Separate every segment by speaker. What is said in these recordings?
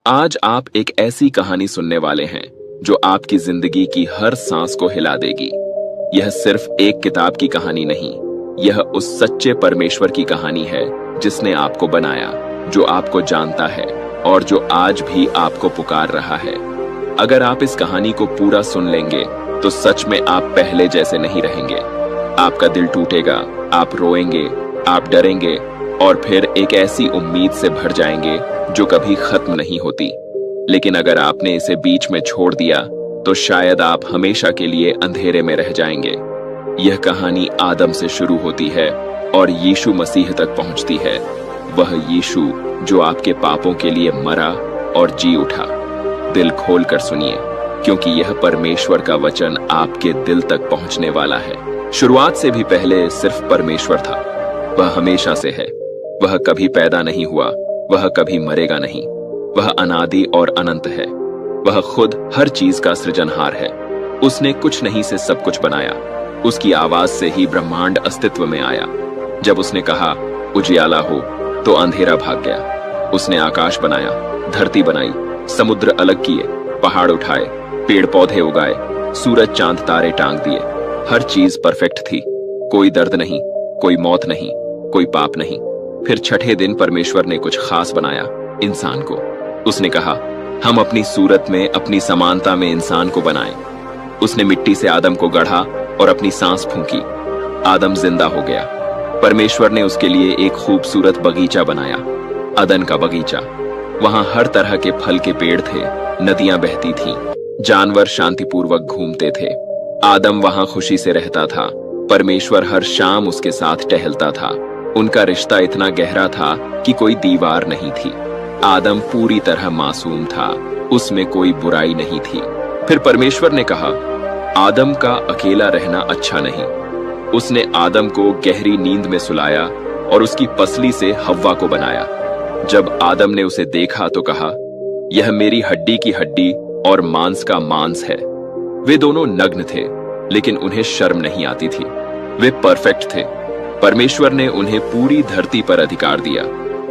Speaker 1: आज आप एक ऐसी कहानी सुनने वाले हैं जो आपकी जिंदगी की हर सांस को हिला देगी। यह सिर्फ एक किताब की कहानी नहीं, यह उस सच्चे परमेश्वर की कहानी है जिसने आपको बनाया, जो आपको जानता है और जो आज भी आपको पुकार रहा है। अगर आप इस कहानी को पूरा सुन लेंगे तो सच में आप पहले जैसे नहीं रहेंगे। आपका दिल टूटेगा, आप रोएंगे, आप डरेंगे और फिर एक ऐसी उम्मीद से भर जाएंगे जो कभी खत्म नहीं होती। लेकिन अगर आपने इसे बीच में छोड़ दिया तो शायद आप हमेशा के लिए अंधेरे में रह जाएंगे। यह कहानी आदम से शुरू होती है और यीशु मसीह तक पहुंचती है, वह यीशु जो आपके पापों के लिए मरा और जी उठा। दिल खोल कर सुनिए, क्योंकि यह परमेश्वर का वचन आपके दिल तक पहुंचने वाला है। शुरुआत से भी पहले सिर्फ परमेश्वर था। वह हमेशा से है, वह कभी पैदा नहीं हुआ, वह कभी मरेगा नहीं। वह अनादि और अनंत है। वह खुद हर चीज का सृजनहार है। उसने कुछ नहीं से सब कुछ बनाया। उसकी आवाज से ही ब्रह्मांड अस्तित्व में आया। जब उसने कहा उजियाला हो तो अंधेरा भाग गया। उसने आकाश बनाया, धरती बनाई, समुद्र अलग किए, पहाड़ उठाए, पेड़ पौधे उगाए, सूरज चांद तारे टांग दिए। हर चीज परफेक्ट थी। कोई दर्द नहीं, कोई मौत नहीं, कोई पाप नहीं। फिर छठे दिन परमेश्वर ने कुछ खास बनाया, इंसान को। उसने कहा हम अपनी सूरत में, अपनी समानता में इंसान को बनाएं। उसने मिट्टी से आदम को गढ़ा और अपनी सांस फूंकी। आदम जिंदा हो गया। परमेश्वर ने उसके लिए एक खूबसूरत बगीचा बनाया, अदन का बगीचा। वहां हर तरह के फल के पेड़ थे, नदियां बहती थीं, जानवर शांतिपूर्वक घूमते थे। आदम वहां खुशी से रहता था। परमेश्वर हर शाम उसके साथ टहलता था। उनका रिश्ता इतना गहरा था कि कोई दीवार नहीं थी। आदम पूरी तरह मासूम था, उसमें कोई बुराई नहीं थी। फिर परमेश्वर ने कहा आदम का अकेला रहना अच्छा नहीं। उसने आदम को गहरी नींद में सुलाया और उसकी पसली से हव्वा को बनाया। जब आदम ने उसे देखा तो कहा यह मेरी हड्डी की हड्डी और मांस का मांस है। वे दोनों नग्न थे, लेकिन उन्हें शर्म नहीं आती थी। वे परफेक्ट थे। परमेश्वर ने उन्हें पूरी धरती पर अधिकार दिया।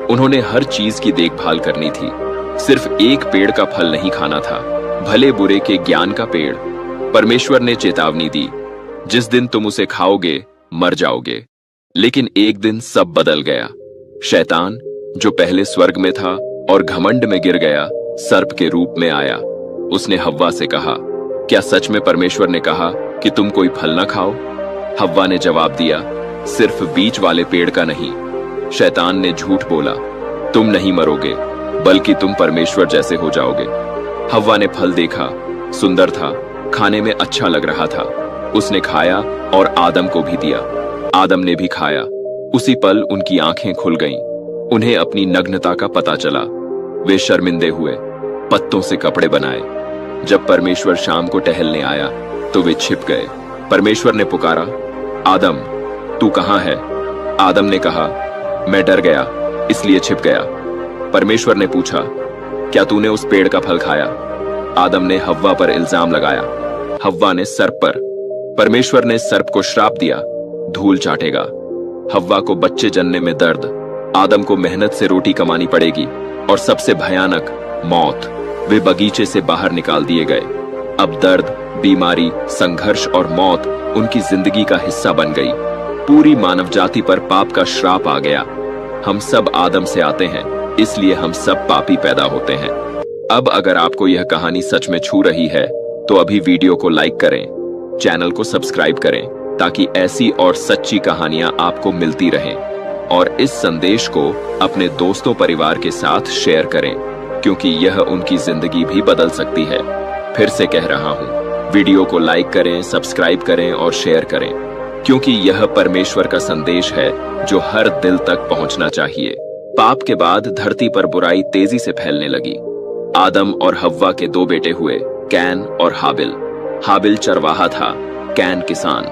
Speaker 1: उन्होंने हर चीज की देखभाल करनी थी। सिर्फ एक पेड़ का फल नहीं खाना था, भले बुरे के ज्ञान का पेड़। परमेश्वर ने चेतावनी दी, जिस दिन तुम उसे खाओगे मर जाओगे। लेकिन एक दिन सब बदल गया। शैतान, जो पहले स्वर्ग में था और घमंड में गिर गया, सर्प के रूप में आया। उसने हव्वा से कहा क्या सच में परमेश्वर ने कहा कि तुम कोई फल न खाओ? हव्वा ने जवाब दिया सिर्फ बीच वाले पेड़ का नहीं। शैतान ने झूठ बोला, तुम नहीं मरोगे, बल्कि तुम परमेश्वर जैसे हो जाओगे। हव्वा ने फल देखा, सुंदर था, खाने में अच्छा लग रहा था। उसने खाया और आदम को भी दिया। आदम ने भी खाया। उसी पल उनकी आंखें खुल गईं। उन्हें अपनी नग्नता का पता चला। वे शर्मिंदे हुए, पत्तों से कपड़े बनाए। जब परमेश्वर शाम को टहलने आया तो वे छिप गए। परमेश्वर ने पुकारा, आदम तू कहां है? आदम ने कहा मैं डर गया, इसलिए छिप गया। परमेश्वर ने पूछा क्या तूने उस पेड़ का फल खाया? आदम ने हव्वा पर इल्जाम लगाया, हव्वा ने सर्प पर। परमेश्वर ने सर्प को श्राप दिया, धूल चाटेगा। हव्वा को बच्चे जनने में दर्द, आदम को मेहनत से रोटी कमानी पड़ेगी और सबसे भयानक मौत। वे बगीचे से बाहर निकाल दिए गए। अब दर्द, बीमारी, संघर्ष और मौत उनकी जिंदगी का हिस्सा बन गई। पूरी मानव जाति पर पाप का श्राप आ गया। हम सब आदम से आते हैं, इसलिए हम सब पापी पैदा होते हैं। अब अगर आपको यह कहानी सच में छू रही है तो अभी वीडियो को लाइक करें, चैनल को सब्सक्राइब करें, ताकि ऐसी और सच्ची कहानियां आपको मिलती रहें। और इस संदेश को अपने दोस्तों परिवार के साथ शेयर करें, क्योंकि यह उनकी जिंदगी भी बदल सकती है। फिर से कह रहा हूं, वीडियो को लाइक करें, सब्सक्राइब करें और शेयर करें, क्योंकि यह परमेश्वर का संदेश है जो हर दिल तक पहुंचना चाहिए। पाप के बाद धरती पर बुराई तेजी से फैलने लगी। आदम और हव्वा के दो बेटे हुए, कैन और हाबिल। हाबिल चरवाहा था, कैन किसान।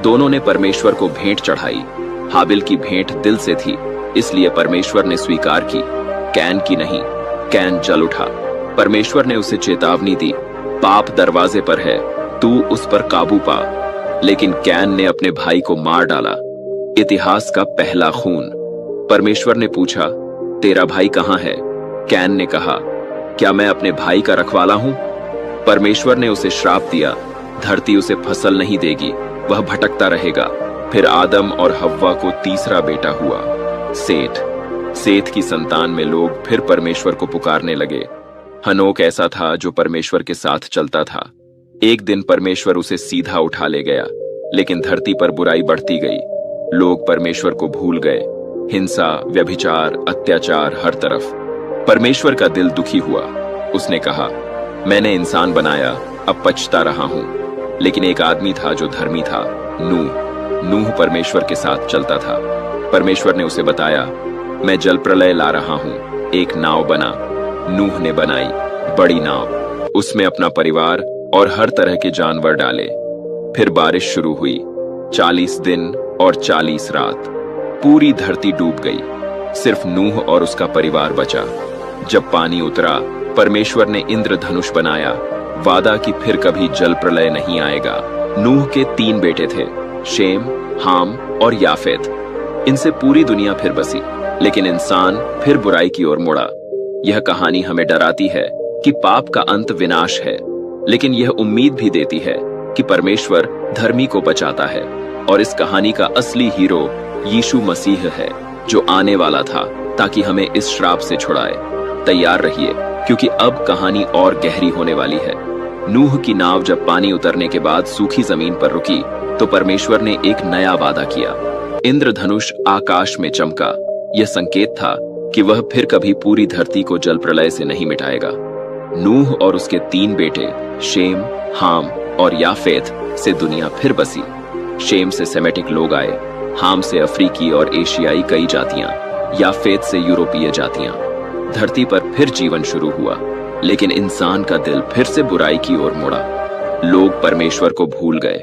Speaker 1: दोनों ने परमेश्वर को भेंट चढ़ाई। हाबिल की भेंट दिल से थी, इसलिए परमेश्वर ने स्वीकार की, कैन की नहीं। कैन जल उठा। परमेश्वर ने उसे चेतावनी दी, पाप दरवाजे पर है, तू उस पर काबू पा। लेकिन कैन ने अपने भाई को मार डाला। इतिहास का पहला खून। परमेश्वर ने पूछा तेरा भाई कहां है? कैन ने कहा क्या मैं अपने भाई का रखवाला हूं? परमेश्वर ने उसे श्राप दिया, धरती उसे फसल नहीं देगी, वह भटकता रहेगा। फिर आदम और हव्वा को तीसरा बेटा हुआ, सेठ। सेठ की संतान में लोग फिर परमेश्वर को पुकारने लगे। हनोक ऐसा था जो परमेश्वर के साथ चलता था। एक दिन परमेश्वर उसे सीधा उठा ले गया, लेकिन धरती पर बुराई बढ़ती गई। लोग परमेश्वर को भूल गए। हिंसा, व्यभिचार, अत्याचार हर तरफ। परमेश्वर का दिल दुखी हुआ। उसने कहा, मैंने इंसान बनाया, अब पछता रहा हूं। लेकिन एक आदमी था जो धर्मी था, नूह परमेश्वर के साथ चलता था। परमेश्वर ने उसे बताया, मैं जल प्रलय ला रहा हूं, एक नाव बना। नूह ने बनाई बड़ी नाव, उसमें अपना परिवार और हर तरह के जानवर डाले। फिर बारिश शुरू हुई, 40 दिन और 40 रात। पूरी धरती डूब गई, सिर्फ नूह और उसका परिवार बचा। जब पानी उतरा, परमेश्वर ने इंद्रधनुष बनाया, वादा कि फिर कभी जल प्रलय नहीं आएगा। नूह के 3 बेटे थे, शेम, हाम और याफेत। इनसे पूरी दुनिया फिर बसी, लेकिन इंसान फिर बुराई की ओर मुड़ा। यह कहानी हमें डराती है कि पाप का अंत विनाश है, लेकिन यह उम्मीद भी देती है कि परमेश्वर धर्मी को बचाता है। और इस कहानी का असली हीरो यीशु मसीह है, जो आने वाला था ताकि हमें इस श्राप से छुड़ाए। तैयार रहिए, क्योंकि अब कहानी और गहरी होने वाली है। नूह की नाव जब पानी उतरने के बाद सूखी जमीन पर रुकी, तो परमेश्वर ने एक नया वादा किया। इंद्रधनुष आकाश में चमका। यह संकेत था कि वह फिर कभी पूरी धरती को जल प्रलय से नहीं मिटाएगा। नूह और उसके 3 बेटे शेम, हाम और याफेत से दुनिया फिर बसी। शेम से सेमेटिक लोग आए, हाम से अफ्रीकी और एशियाई कई जातियां, याफेत से यूरोपीय जातियां। धरती पर फिर जीवन शुरू हुआ, लेकिन इंसान का दिल फिर से बुराई की ओर मुड़ा। लोग परमेश्वर को भूल गए।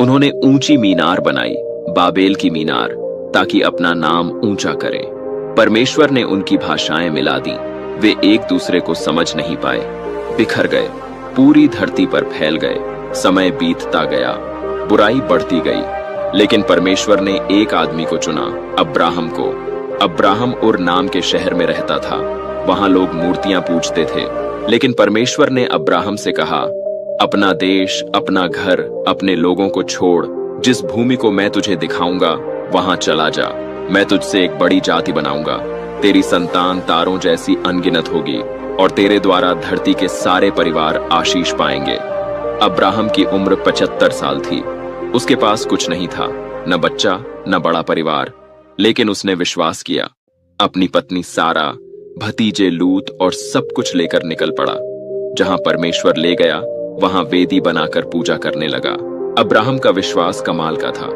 Speaker 1: उन्होंने ऊंची मीनार बनाई, बाबेल की मीनार, ताकि अपना नाम ऊंचा करें। परमेश्वर ने उनकी भाषाएं मिला दी। वे एक दूसरे को समझ नहीं पाए, बिखर गए, पूरी धरती पर फैल गए। समय बीतता गया, बुराई बढ़ती गई, लेकिन परमेश्वर ने एक आदमी को चुना, अब्राहम को। अब्राहम उर नाम के शहर में रहता था। वहां लोग मूर्तियां पूजते थे, लेकिन परमेश्वर ने अब्राहम से कहा, अपना देश, अपना घर, अपने लोगों को छोड़, जिस भूमि को मैं तुझे दिखाऊंगा वहां चला जा। मैं तुझसे एक बड़ी जाति बनाऊंगा, तेरी संतान तारों जैसी अनगिनत होगी और तेरे द्वारा धरती के सारे परिवार आशीष पाएंगे। अब्राहम की उम्र 75 साल थी। उसके पास कुछ नहीं था, न बच्चा न बड़ा परिवार, लेकिन उसने विश्वास किया। अपनी पत्नी सारा, भतीजे लूत और सब कुछ लेकर निकल पड़ा। जहां परमेश्वर ले गया, वहां वेदी बनाकर पूजा करने लगा। अब्राहम का विश्वास कमाल का था।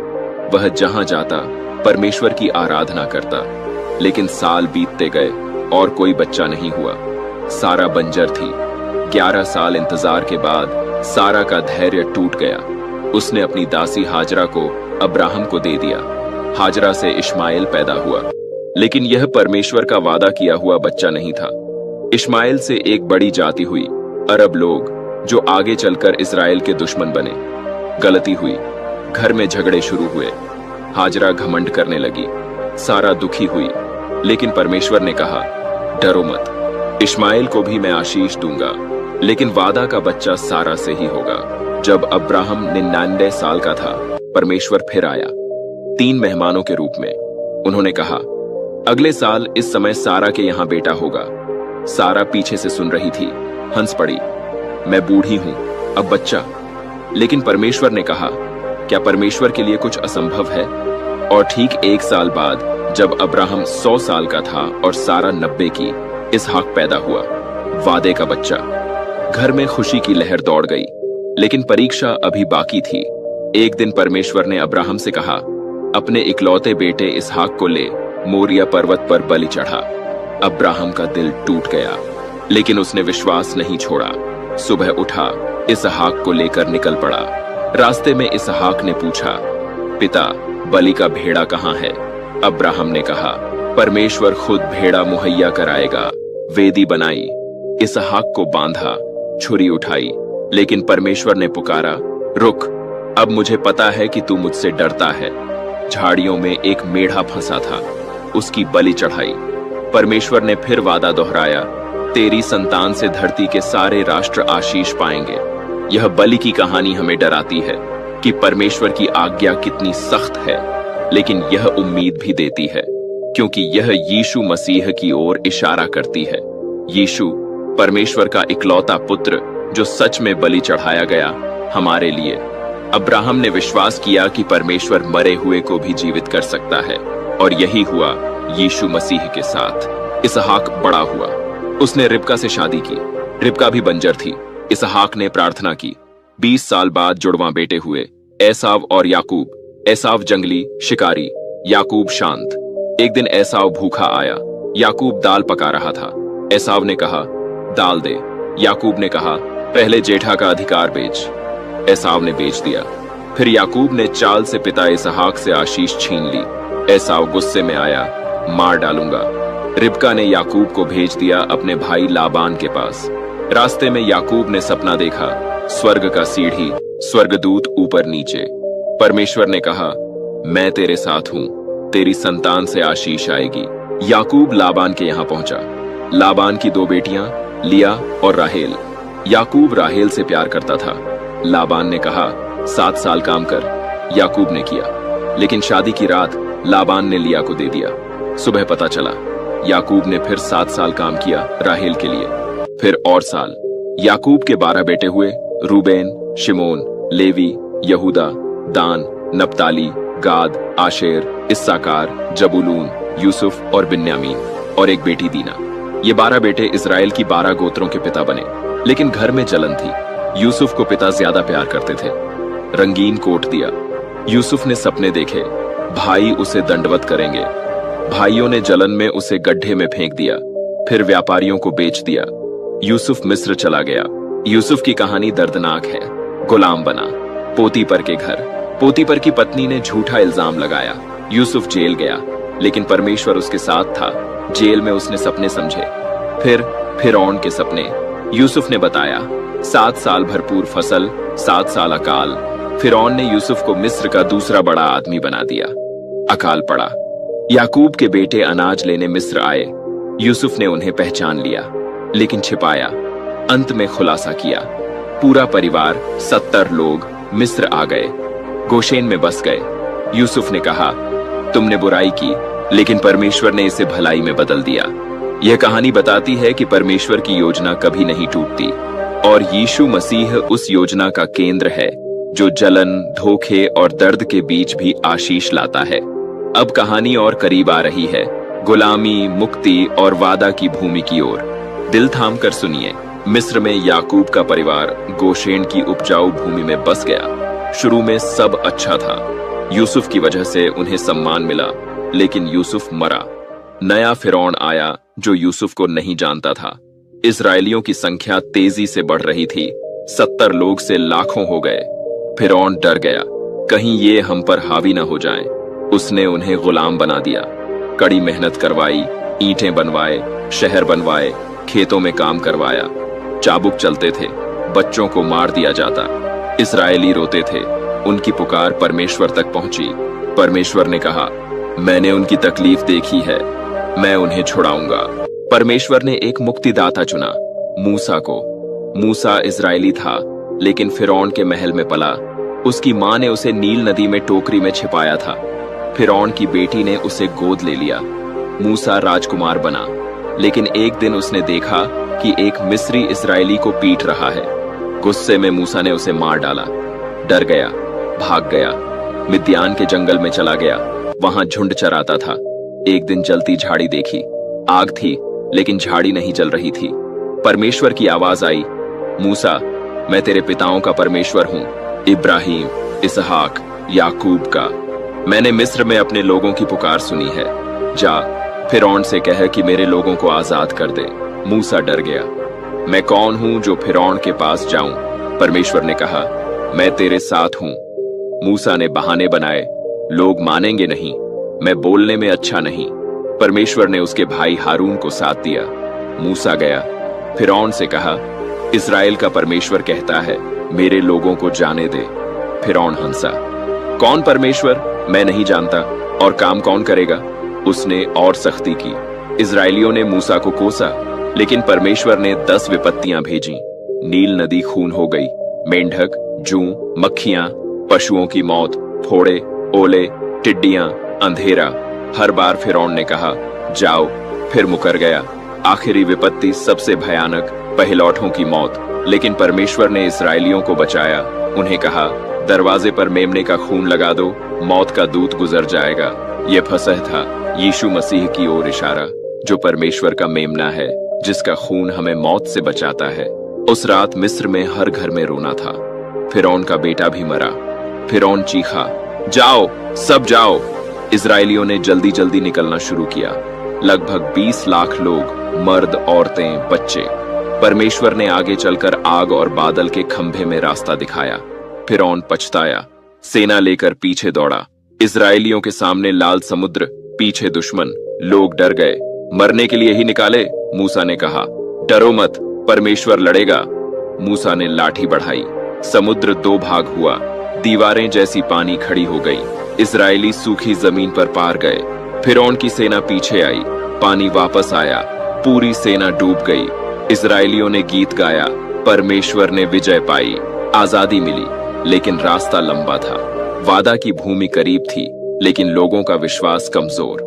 Speaker 1: वह जहां जाता परमेश्वर की आराधना करता। लेकिन साल बीतते गए और कोई बच्चा नहीं हुआ। सारा बंजर थी। 11 साल इंतजार के बाद सारा का धैर्य टूट गया। उसने अपनी दासी हाजरा को अब्राहम को दे दिया। हाजरा से इश्माएल पैदा हुआ, लेकिन यह परमेश्वर का वादा किया हुआ बच्चा नहीं था। इश्माएल से एक बड़ी जाति हुई, अरब लोग, जो आगे चलकर इस्राएल के दुश्मन बने। गलती हुई, घर में झगड़े शुरू हुए। हाजरा घमंड करने लगी। सारा दुखी हुई, लेकिन परमेश्वर ने कहा, डरो मत, इश्माएल को भी मैं आशीष दूंगा, लेकिन वादा का बच्चा सारा से ही होगा। जब अब्राहम 99 साल का था, परमेश्वर फिर आया 3 मेहमानों के रूप में। उन्होंने कहा, अगले साल इस समय सारा के यहां बेटा होगा। सारा पीछे से सुन रही थी, हंस पड़ी, मैं बूढ़ी हूं, अब बच्चा। लेकिन परमेश्वर ने कहा, क्या परमेश्वर के लिए कुछ असंभव है? और ठीक 1 साल बाद, जब अब्राहम 100 साल का था और सारा 90 की, इसहाक पैदा हुआ, वादे का बच्चा। घर में खुशी की लहर दौड़ गई, लेकिन परीक्षा अभी बाकी थी। एक दिन परमेश्वर ने अब्राहम से कहा, अपने इकलौते बेटे इसहाक को ले मोरिया पर्वत पर बलि चढ़ा। अब्राहम का दिल टूट गया, लेकिन उसने विश्वास नहीं छोड़ा। सुबह उठा, इसहाक को लेकर निकल पड़ा। रास्ते में इसहाक ने पूछा, पिता, बलि का भेड़ा कहाँ है? अब्राहम ने कहा, परमेश्वर खुद भेड़ा मुहैया कराएगा। वेदी बनाई, इसहाक को बांधा, छुरी उठाई, लेकिन परमेश्वर ने पुकारा, रुक, अब मुझे पता है कि तू मुझसे डरता है। झाड़ियों में एक मेढ़ा फंसा था, उसकी बलि चढ़ाई। परमेश्वर ने फिर वादा दोहराया, तेरी संतान से धरती के सारे राष्ट्र आशीष पाएंगे। यह बलि की कहानी हमें डराती है कि परमेश्वर की आज्ञा कितनी सख्त है, लेकिन यह उम्मीद भी देती है क्योंकि यह यीशु मसीह की ओर इशारा करती है। यीशु परमेश्वर का इकलौता पुत्र जो सच में बलि चढ़ाया गया हमारे लिए। अब्राहम ने विश्वास किया कि परमेश्वर मरे हुए को भी जीवित कर सकता है, और यही हुआ यीशु मसीह के साथ। इसहाक बड़ा हुआ, उसने रिबका से शादी की। रिबका भी बंजर थी। इसहाक ने प्रार्थना की। 20 साल बाद जुड़वां बेटे हुए, एसाव और याकूब। एसाव जंगली शिकारी, याकूब शांत। एक दिन एसाव भूखा आया। याकूब दाल पका रहा था। एसाव ने कहा, दाल दे। याकूब ने कहा, पहले जेठा का अधिकार बेच। एसाव ने बेच दिया। फिर याकूब ने चाल से पिता इसहाक से आशीष छीन ली। एसाव गुस्से में आया, मार डालूंगा। रिबका ने याकूब को भेज दिया अपने भाई लाबान के पास। रास्ते में याकूब ने सपना देखा, स्वर्ग का सीढ़ी, स्वर्गदूत ऊपर नीचे। परमेश्वर ने कहा, मैं तेरे साथ हूं, तेरी संतान से आशीष आएगी। याकूब लाबान के यहां पहुंचा। लाबान की 2 बेटियां, लिया और राहेल। याकूब राहेल से प्यार करता था। लाबान ने कहा, 7 साल काम कर। याकूब ने किया, लेकिन शादी की रात लाबान ने लिया को दे दिया। सुबह पता चला, याकूब ने फिर 7 साल काम किया राहेल के लिए। फिर और साल। याकूब के 12 बेटे हुए, रूबेन, शिमोन, लेवी, यहूदा, दान, नप्ताली, गाद, आशेर, इस्साकार, जबूलून, यूसुफ और बिन्यामीन, और एक बेटी दीना। ये 12 बेटे इजराइल की 12 गोत्रों के पिता बने। लेकिन घर में जलन थी। यूसुफ को पिता ज्यादा प्यार करते थे। रंगीन कोट दिया। यूसुफ ने सपने देखे, भाई उसे दंडवत करेंगे। भाइयों ने जलन में उसे गड्ढे में फेंक दिया, फिर व्यापारियों को बेच दिया। यूसुफ मिस्र चला गया। यूसुफ की कहानी दर्दनाक है। गुलाम बना। पोतीपर के घर। पोतीपर की पत्नी ने झूठा इल्जाम लगाया। यूसुफ जेल गया, लेकिन परमेश्वर उसके साथ था। जेल में उसने सपने समझे। फिर फिरौन के सपने। यूसुफ ने बताया, 7 साल भरपूर फसल, 7 साल अकाल। फिरौन ने यूसुफ को मिस्र का दूसरा बड़ा आदमी बना दिया। अकाल पड़ा। याकूब के बेटे अनाज लेने मिस्र आए। यूसुफ ने उन्हें पहचान लिया, लेकिन छिपाया। अंत में खुलासा किया। पूरा परिवार 70 लोग मिस्र आ गए, गोशेन में बस गए। यूसुफ ने कहा, तुमने बुराई की, लेकिन परमेश्वर ने इसे भलाई में बदल दिया। यह कहानी बताती है कि परमेश्वर की योजना कभी नहीं टूटती, और यीशु मसीह उस योजना का केंद्र है जो जलन, धोखे और दर्द के बीच भी आशीष लाता है। अब कहानी और करीब आ रही है, गुलामी, मुक्ति और वादा की भूमि की ओर। दिल थाम कर सुनिए। मिस्र में याकूब का परिवार गोशेन की उपजाऊ भूमि में बस गया। शुरू में सब अच्छा था। यूसुफ की वजह से उन्हें सम्मान मिला, लेकिन यूसुफ मरा। नया फिरौन आया जो यूसुफ को नहीं जानता था। इजरायलियों की संख्या तेजी से बढ़ रही थी। 70 लोग से लाखों हो गए। फिरौन डर गया, कहीं ये हम पर हावी न हो जाएं। उसने उन्हें गुलाम बना दिया। कड़ी मेहनत करवाई, ईंटें बनवाए, शहर बनवाए, खेतों में काम करवाया। चाबुक चलते थे, बच्चों को मार दिया जाता। इस्राएली रोते थे। उनकी पुकार परमेश्वर तक पहुंची। परमेश्वर ने कहा, मैंने उनकी तकलीफ देखी है, मैं उन्हें छुड़ाऊंगा। परमेश्वर ने एक मुक्तिदाता चुना, मूसा को। मूसा इजरायली था, लेकिन फिरौन के महल में पला। उसकी मां ने उसे नील नदी में टोकरी में छिपाया था। फिरौन की बेटी ने उसे गोद ले लिया। मूसा राजकुमार बना, लेकिन एक दिन उसने देखा कि एक मिस्री इजरायली को पीट रहा है। गुस्से में मूसा ने उसे मार डाला। डर गया, भाग गया, मिद्यान के जंगल में चला गया। वहां झुंड चराता था। एक दिन जलती झाड़ी देखी। आग थी, लेकिन झाड़ी नहीं जल रही थी। परमेश्वर की आवाज आई, मूसा, मैं तेरे पिताओं का परमेश्वर हूं, इब्राहिम, इसहाक, याकूब का। मैंने मिस्र में अपने लोगों की पुकार सुनी है। जा, फिरौन से कह कि मेरे लोगों को आजाद कर दे। मूसा डर गया। मैं कौन हूं जो फिरौन के पास जाऊं? परमेश्वर ने कहा, मैं तेरे साथ हूं। मूसा ने बहाने बनाए, लोग मानेंगे नहीं, मैं बोलने में अच्छा नहीं। परमेश्वर ने उसके भाई हारून को साथ दिया। मूसा गया, फिरौन से कहा, इस्राएल का परमेश्वर कहता है, मेरे लोगों को जाने दे। फिरौन हंसा। कौन परमेश्वर? मैं नहीं जानता। और काम कौन करेगा? उसने और सख्ती की। इस्राएलियों ने मूसा को कोसा। लेकिन परमेश्वर ने 10 विपत्तियां भेजी। नील नदी खून हो गई, मेंढक, जूं, मक्खियां, पशुओं की मौत, फोड़े, ओले, टिड्डियां, अंधेरा। हर बार फिरौन ने कहा जाओ, फिर मुकर गया। आखिरी विपत्ति सबसे भयानक, पहिलौठों की मौत। लेकिन परमेश्वर ने इस्राएलियों को बचाया। उन्हें कहा दरवाजे पर मेमने का खून लगा दो, मौत का दूत गुजर जाएगा। यह फसह था, यीशु मसीह की ओर इशारा, जो परमेश्वर का मेमना है, जिसका खून हमें मौत से बचाता है। उस रात मिस्र में हर घर में रोना था। फिरौन का बेटा भी मरा। फिरौन चीखा जाओ, सब जाओ। इस्राएलियों ने जल्दी जल्दी निकलना शुरू किया। लगभग 20 लाख लोग, मर्द, औरतें, बच्चे। परमेश्वर ने आगे चलकर आग और बादल के खंभे में रास्ता दिखाया। फिरौन पछताया, सेना लेकर पीछे दौड़ा। इस्राएलियों के सामने लाल समुद्र, पीछे दुश्मन। लोग डर गए। मरने के लिए ही निकाले, मूसा ने कहा। डरो मत, परमेश्वर लड़ेगा। मूसा ने लाठी बढ़ाई। समुद्र 2 भाग हुआ, दीवारें जैसी पानी खड़ी हो गई। इस्राएली सूखी जमीन पर पार गए। फिरौन की सेना पीछे आई, पानी वापस आया, पूरी सेना डूब गई। इस्राएलियों ने गीत गाया, परमेश्वर ने विजय पाई। आजादी मिली, लेकिन रास्ता लंबा था। वादा की भूमि करीब थी, लेकिन लोगों का विश्वास कमजोर।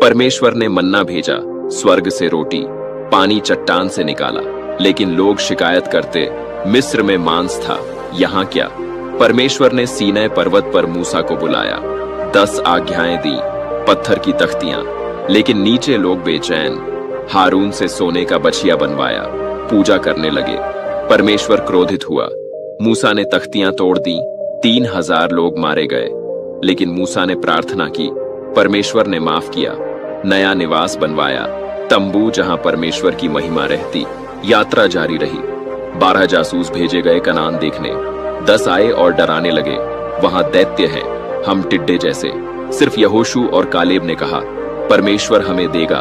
Speaker 1: परमेश्वर ने मन्ना भेजा, स्वर्ग से रोटी, पानी चट्टान से निकाला। लेकिन लोग शिकायत करते, मिस्र में मांस था, यहाँ क्या। परमेश्वर ने सीनै पर्वत पर मूसा को बुलाया, 10 आज्ञाएं दी, पत्थर की तख्तियां। लेकिन नीचे लोग बेचैन। हारून से सोने का बछिया बनवाया, पूजा करने लगे। परमेश्वर क्रोधित हुआ। मूसा ने तख्तियां तोड़ दी, 3000 लोग मारे गए। लेकिन मूसा ने प्रार्थना की, परमेश्वर ने माफ किया। नया निवास बनवाया, तंबू जहां परमेश्वर की महिमा रहती। यात्रा जारी रही। 12 जासूस भेजे गए कनान देखने। 10 आए और डराने लगे, वहां दैत्य है, हम टिड्डे जैसे। सिर्फ यहोशू और कालेब ने कहा परमेश्वर हमें देगा।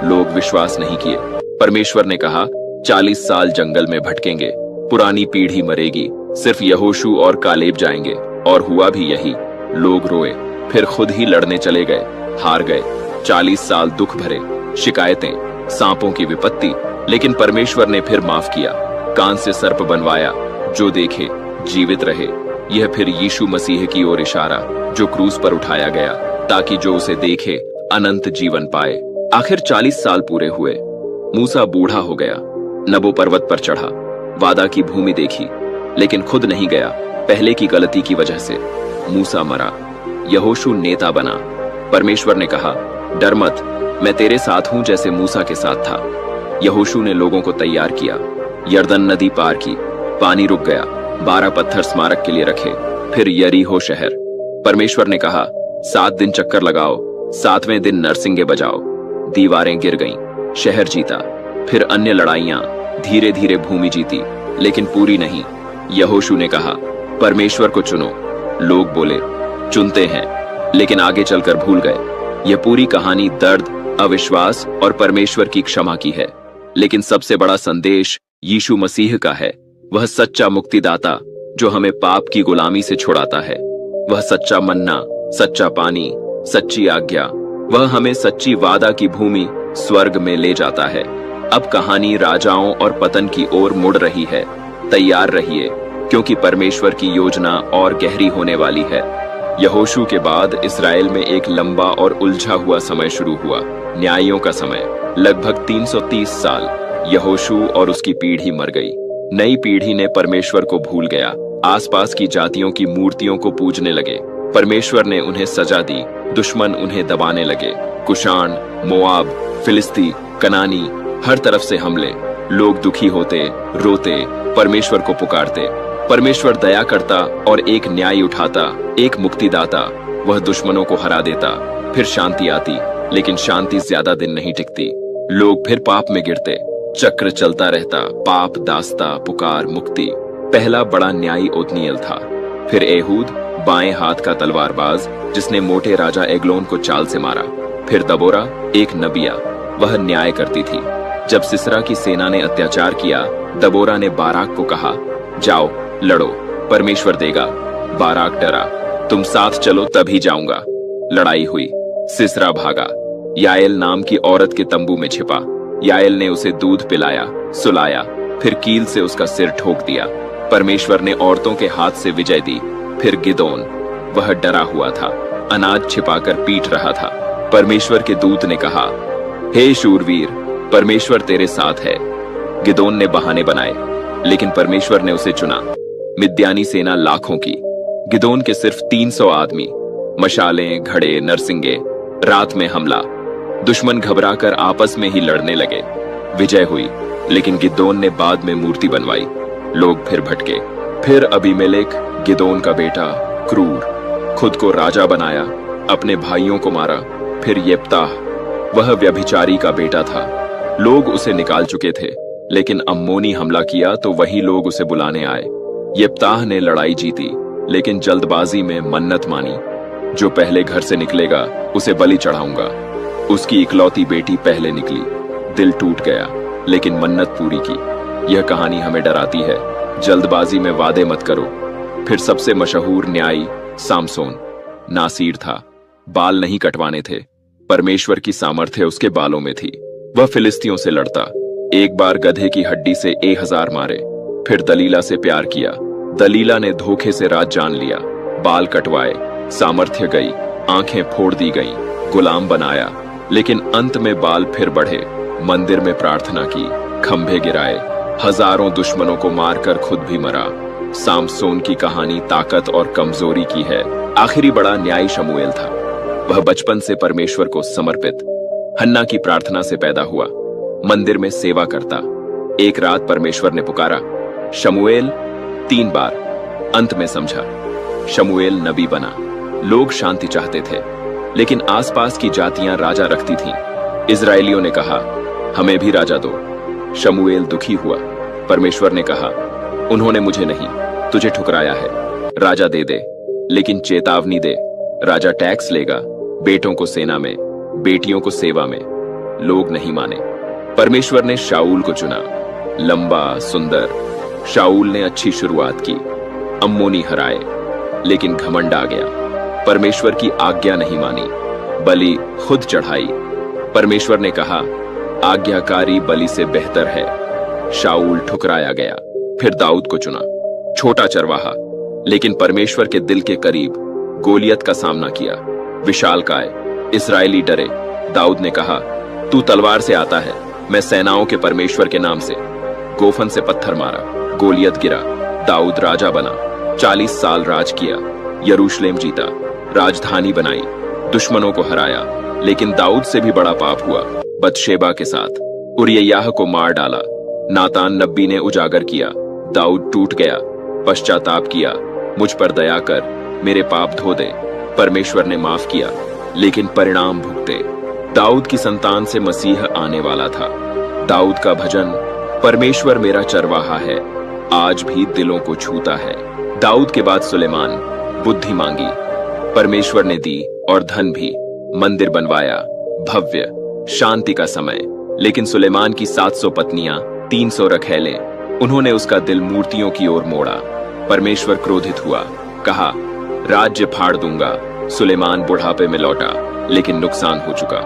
Speaker 1: लोग विश्वास नहीं किए। परमेश्वर ने कहा 40 साल जंगल में भटकेंगे, पुरानी पीढ़ी मरेगी, सिर्फ यहोशू और कालेब जाएंगे। और हुआ भी यही। लोग रोए, फिर खुद ही लड़ने चले गए, हार गए। 40 साल दुख भरे, शिकायतें, सांपों की विपत्ति। लेकिन परमेश्वर ने फिर माफ किया। कान से सर्प बनवाया, जो देखे जीवित रहे। यह फिर यीशु मसीह की ओर इशारा, जो क्रूस पर उठाया गया, ताकि जो उसे देखे अनंत जीवन पाए। आखिर 40 साल पूरे हुए। मूसा बूढ़ा हो गया। नबो पर्वत पर चढ़ा, वादा की भूमि देखी, लेकिन खुद नहीं गया, पहले की गलती की वजह से। मूसा मरा, यहोशू नेता बना। परमेश्वर ने कहा डर मत, मैं तेरे साथ हूं जैसे मूसा के साथ था। यहोशू ने लोगों को तैयार किया, यरदन नदी पार की, पानी रुक गया। 12 पत्थर स्मारक के लिए रखे, फिर यरीहो शहर। परमेश्वर ने कहा 7 दिन चक्कर लगाओ, 7वें दिन नरसिंगे बजाओ। दीवारें गिर गईं, शहर जीता। फिर अन्य लड़ाइयां, धीरे धीरे भूमि जीती, लेकिन पूरी नहीं। यहोशू ने कहा परमेश्वर को चुनो। लोग बोले चुनते हैं, लेकिन आगे चलकर भूल गए। यह पूरी कहानी दर्द, अविश्वास और परमेश्वर की क्षमा की है। लेकिन सबसे बड़ा संदेश यीशु मसीह का है। वह सच्चा मुक्तिदाता, जो हमें पाप की गुलामी से छुड़ाता है। वह सच्चा मन्ना, सच्चा पानी, सच्ची आज्ञा। वह हमें सच्ची वादा की भूमि, स्वर्ग में ले जाता है। अब कहानी राजाओं और पतन की ओर मुड़ रही है। तैयार रहिए, क्योंकि परमेश्वर की योजना और गहरी होने वाली है। यहोशू के बाद इस्राएल में एक लंबा और उलझा हुआ समय शुरू हुआ, न्यायों का समय। लगभग 330 साल यहोशू और उसकी पीढ़ी मर गई। नई पीढ़ी ने परमेश्वर को भूल गया, आसपास की जातियों की मूर्तियों को पूजने लगे। परमेश्वर ने उन्हें सजा दी, दुश्मन उन्हें दबाने लगे। कुशान, मोआब, फिलिस्ती, कनानी, हर तरफ से हमले। लोग दुखी होते, रोते, परमेश्वर को पुकारते। परमेश्वर दया करता और एक न्याय उठाता, एक मुक्तिदाता। वह दुश्मनों को हरा देता, फिर शांति आती। लेकिन शांति ज्यादा दिन नहीं टिकती। लोग फिर पाप में गिरते। चक्र चलता रहता, पाप, दास्ता, पुकार, मुक्ति। पहला बड़ा न्यायी ओत्निएल था, फिर एहूद, बाएं हाथ का तलवारबाज, जिसने मोटे राजा एग्लोन को चाल से मारा। फिर दबोरा, एक नबिया, वह न्याय करती थी। जब सिसरा की सेना ने अत्याचार किया, दबोरा ने बाराक को कहा जाओ लड़ो, परमेश्वर देगा। बाराक डरा, तुम साथ चलो तभी जाऊंगा। लड़ाई हुई, सिसरा भागा, याएल नाम की औरत के तंबू में छिपा। याएल ने उसे दूध पिलाया, सुलाया, फिर कील से उसका सिर ठोक दिया। परमेश्वर ने औरतों के हाथ से विजय दी। फिर गिदोन, वह डरा हुआ था, अनाज छिपाकर पीट रहा था। परमेश्वर के दूत ने कहा, हे शूरवीर, परमेश्वर तेरे साथ है। गिदोन ने बहाने बनाए, लेकिन परमेश्वर ने उसे चुना। मिद्यानी सेना लाखों की, गिदोन के सिर्फ 300 आदमी, मशालें, घड़े, नरसिंगे। रात में हमला, दुश्मन घबराकर आपस में ही लड़ने लगे। विजय हुई, लेकिन गिदोन ने बाद में मूर्ति बनवाई। लोग फिर भटके। फिर अबीमेलेक, गिदोन का बेटा, क्रूर, खुद को राजा बनाया, अपने भाइयों को मारा। फिर येप्ताह, वह व्यभिचारी का बेटा था। लोग उसे निकाल चुके थे, लेकिन अम्मोनी हमला किया तो वही लोग उसे बुलाने आए। येप्ताह ने लड़ाई जीती, लेकिन जल्दबाजी में मन्नत मानी, जो पहले घर से निकलेगा उसे बलि चढ़ाऊंगा। उसकी इकलौती बेटी पहले निकली, दिल टूट गया, लेकिन मन्नत पूरी की। यह कहानी हमें डराती है, जल्दबाजी में वादे मत करो। फिर सबसे मशहूर न्यायी सामसोन, नासीर था, बाल नहीं कटवाने थे। परमेश्वर की सामर्थ्य उसके बालों में थी। वह फिलिस्तियों से लड़ता, एक बार गधे की हड्डी से 1000 मारे। फिर दलीला से प्यार किया, दलीला ने धोखे से राज जान लिया। बाल कटवाए, सामर्थ्य गई, आंखें फोड़ दी गईं, गुलाम बनाया, लेकिन अंत में बाल फिर बढ़े। मंदिर में प्रार्थना की, खंभे गिराए, हजारों दुश्मनों को मारकर खुद भी मरा। सामसोन की कहानी ताकत और कमजोरी की है। आखिरी बड़ा न्यायी शमूएल था। वह बचपन से परमेश्वर को समर्पित, हन्ना की प्रार्थना से पैदा हुआ, मंदिर में सेवा करता। एक रात परमेश्वर ने पुकारा, शमूएल, 3 बार। अंत में समझा, शमूएल नबी बना। लोग शांति चाहते थे, लेकिन आसपास की जातियां राजा रखती थीं। इजरायलियों ने कहा, हमें भी राजा दो। शमूएल दुखी हुआ। परमेश्वर ने कहा, उन्होंने मुझे नहीं, तुझे ठुकराया है। राजा दे दे, लेकिन चेतावनी दे, राजा टैक्स लेगा, बेटों को सेना में, बेटियों को सेवा में। लोग नहीं माने। परमेश्वर ने शाऊल को चुना, लंबा, सुंदर। शाऊल ने अच्छी शुरुआत की, अम्मोनी हराए, लेकिन घमंड आ गया। परमेश्वर की आज्ञा नहीं मानी, बलि खुद चढ़ाई। परमेश्वर ने कहा, आज्ञाकारी बलि से बेहतर है। शाऊल ठुकराया गया। फिर दाऊद को चुना, छोटा चरवाहा, लेकिन परमेश्वर के दिल के करीब। गोलियत का सामना किया, विशालकाय, इस्राएली डरे। दाऊद ने कहा, तू तलवार से आता है, मैं सेनाओं के परमेश्वर के नाम से। गोफन से पत्थर मारा, गोलियत गिरा, दाऊद राजा बना। 40 साल राज किया, यरूशलेम जीता, राजधानी बनाई, दुश्मनों को हराया। लेकिन दाऊद से भी बड़ा पाप हुआ, बतशेबा के साथ। उरिय्याह को मार डाला, नातान नबी ने उजागर किया। दाऊद टूट गया, पश्चाताप किया, मुझ पर दया कर, मेरे पाप धो दे। परमेश्वर ने माफ किया, लेकिन परिणाम भुगते। दाऊद की संतान से मसीह आने वाला था। दाऊद का भजन, परमेश्वर मेरा चरवाहा है, आज भी दिलों को छूता है। दाऊद के बाद सुलेमान, बुद्धि मांगी, परमेश्वर ने दी, और धन भी। मंदिर बनवाया, भव्य, शांति का समय। लेकिन सुलेमान की 700 पत्नियां, 300 रखैले, उन्होंने उसका दिल मूर्तियों की ओर मोड़ा। परमेश्वर क्रोधित हुआ, कहा, राज्य फाड़ दूंगा। सुलेमान बुढ़ापे में लौटा, लेकिन नुकसान हो चुका।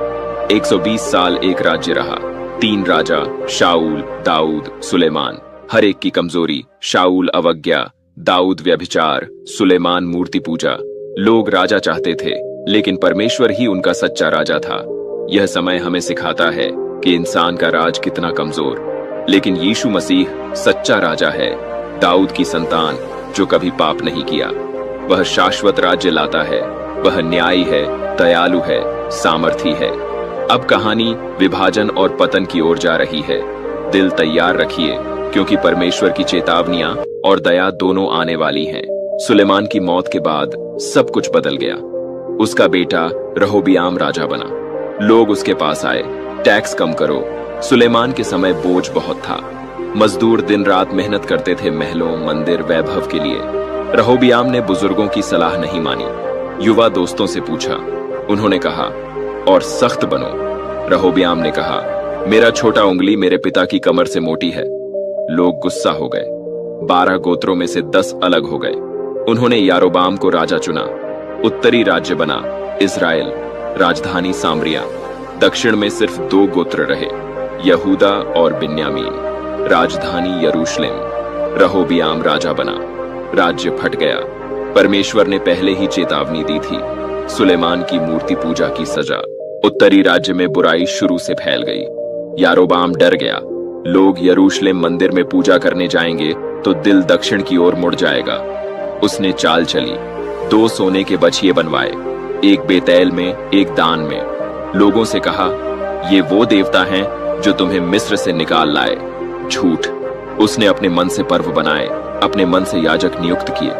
Speaker 1: 120 साल एक राज्य रहा, 3 राजा, शाऊल, दाऊद, सुलेमान। हर एक की कमजोरी, शाऊल अवज्ञा, दाऊद व्यभिचार, सुलेमान मूर्ति पूजा। लोग राजा चाहते थे, लेकिन परमेश्वर ही उनका सच्चा राजा था। यह समय हमें सिखाता है कि इंसान का राज कितना कमजोर, लेकिन यीशु मसीह सच्चा राजा है, दाऊद की संतान, जो कभी पाप नहीं किया। वह शाश्वत राज्य लाता है, वह न्यायी है, दयालु है, सामर्थी है। अब कहानी विभाजन और पतन की ओर जा रही है। दिल तैयार रखिए, क्योंकि परमेश्वर की चेतावनियां और दया दोनों आने वाली हैं। सुलेमान की मौत के बाद सब कुछ बदल गया। उसका बेटा रहोबियाम राजा बना। लोग उसके पास आए, टैक्स कम करो। सुलेमान के समय बोझ बहुत था। मजदूर दिन रात मेहनत करते थे महलों, मंदिर, वैभव के लिए। रहोबियाम ने बुजुर्गों की सलाह नहीं मानी। युवा दोस्तों से पूछा, उन्होंने कहा, और सख्त बनो। रहोबियाम ने कहा, मेरा छोटा उंगली मेरे पिता की कमर से मोटी है। लोग गुस्सा हो गए। 12 गोत्रों में से 10 अलग हो गए। उन्होंने यारोबाम को राजा चुना। उत्तरी राज्य बना इजराइल, राजधानी सामरिया। दक्षिण में सिर्फ 2 गोत्र रहे, यहूदा और बिन्यामीन, राजधानी यरूशलेम। रहोबियाम राजा बना, राज्य फट गया। परमेश्वर ने पहले ही चेतावनी दी थी। सुलेमान की मूर्ति पूजा की सजा। उत्तरी राज्य में बुराई शुरू से फैल गई। यारोबाम डर गया। लोग यरूशलेम मंदिर में पूजा करने जाएंगे तो दिल दक्षिण की ओर मुड़ जाएगा। उसने चाल चली, 2 सोने के बछिए बनवाए, एक बेतैल में, एक दान में। लोगों से कहा, ये वो देवता हैं जो तुम्हें मिस्र से निकाल लाए। झूठ। उसने अपने मन से पर्व बनाए, अपने मन से याजक नियुक्त किए।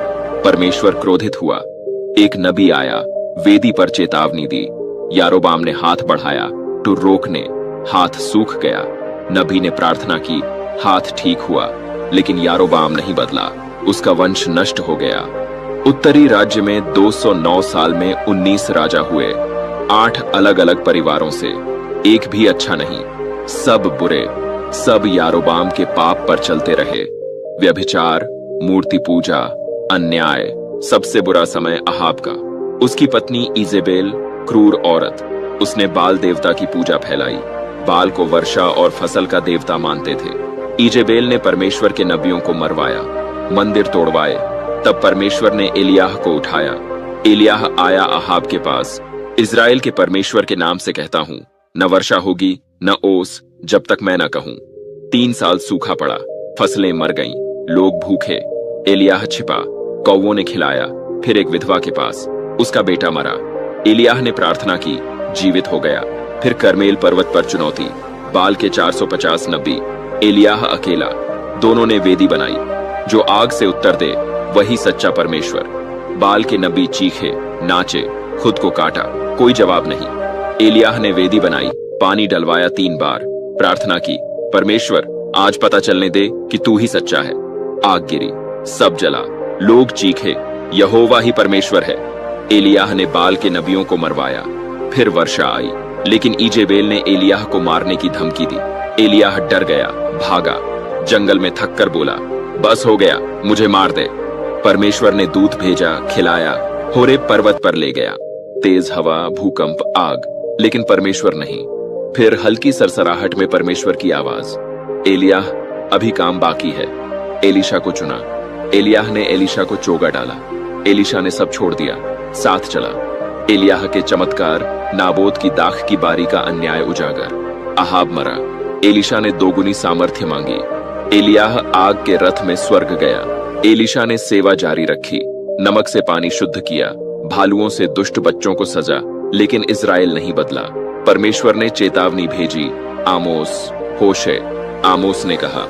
Speaker 1: परमेश्वर क्रोधित हुआ। एक नबी आया, वेदी पर चेतावनी दी। यारोबाम ने हाथ बढ़ाया तो रोकने, हाथ सूख गया। नबी ने प्रार्थना की, हाथ ठीक हुआ, लेकिन यारोबाम नहीं बदला। उसका वंश नष्ट हो गया। उत्तरी राज्य में 209 साल में 19 राजा हुए, 8 अलग अलग परिवारों से। एक भी अच्छा नहीं, सब बुरे, सब यारोबाम के पाप पर चलते रहे। व्यभिचार, मूर्ति पूजा, अन्याय। सबसे बुरा समय अहाब का। उसकी पत्नी इजेबेल क्रूर औरत। उसने बाल देवता की पूजा फैलाई। बाल को वर्षा और फसल का देवता मानते थे। इजेबेल ने परमेश्वर के नबियों को मरवाया, मंदिर तोड़वाए। तब परमेश्वर ने एलियाह को उठाया। एलियाह आया अहाब के पास। इजराइल के परमेश्वर के नाम से कहता हूं, न वर्षा होगी न ओस, जब तक मैं न कहूं। 3 साल सूखा पड़ा, फसलें मर गईं, लोग भूखे। एलियाह छिपा, कौवों ने खिलाया। फिर एक विधवा के पास, उसका बेटा मरा। एलियाह ने प्रार्थना की, जीवित हो गया। फिर करमेल पर्वत पर चुनौती, बाल के 450 नबी, एलियाह अकेला। दोनों ने वेदी बनाई। जो आग से उत्तर दे वही सच्चा परमेश्वर। बाल के नबी चीखे, नाचे, खुद को काटा, कोई जवाब नहीं। एलियाह ने वेदी बनाई, पानी डलवाया 3 बार, प्रार्थना की, परमेश्वर आज पता चलने दे कि तू ही सच्चा है। आग गिरी, सब जला, लोग चीखे, यहोवा ही परमेश्वर है। एलियाह ने बाल के नबियों को मरवाया। फिर वर्षा आई, लेकिन इजेबेल ने एलियाह को मारने की धमकी दी। एलियाह डर गया, भागा, जंगल में थक कर बोला, बस हो गया, मुझे मार दे। परमेश्वर ने दूत भेजा, खिलाया, होरेब पर्वत पर ले गया। तेज हवा, भूकंप, आग, लेकिन परमेश्वर नहीं। फिर हल्की सरसराहट में परमेश्वर की आवाज, एलियाह अभी काम बाकी है। एलीशा को चुना। एलियाह ने एलीशा को चोगा डाला। एलीशा ने सब छोड़ दिया, साथ चला। एलियाह के चमत्कार, नाबोत की दाख की बारी का अन्याय उजागर। अहाब मरा। एलीशा ने 2 गुनी सामर्थ्य मांगी। एलियाह आग के रथ में स्वर्ग गया। एलीशा ने सेवा जारी रखी, नमक से पानी शुद्ध किया, भालुओं से दुष्ट बच्चों को सजा, लेकिन इजराइल नहीं बदला। परमेश्वर ने चेतावनी भेजी, आमोस, होशे। आमोस ने कहा,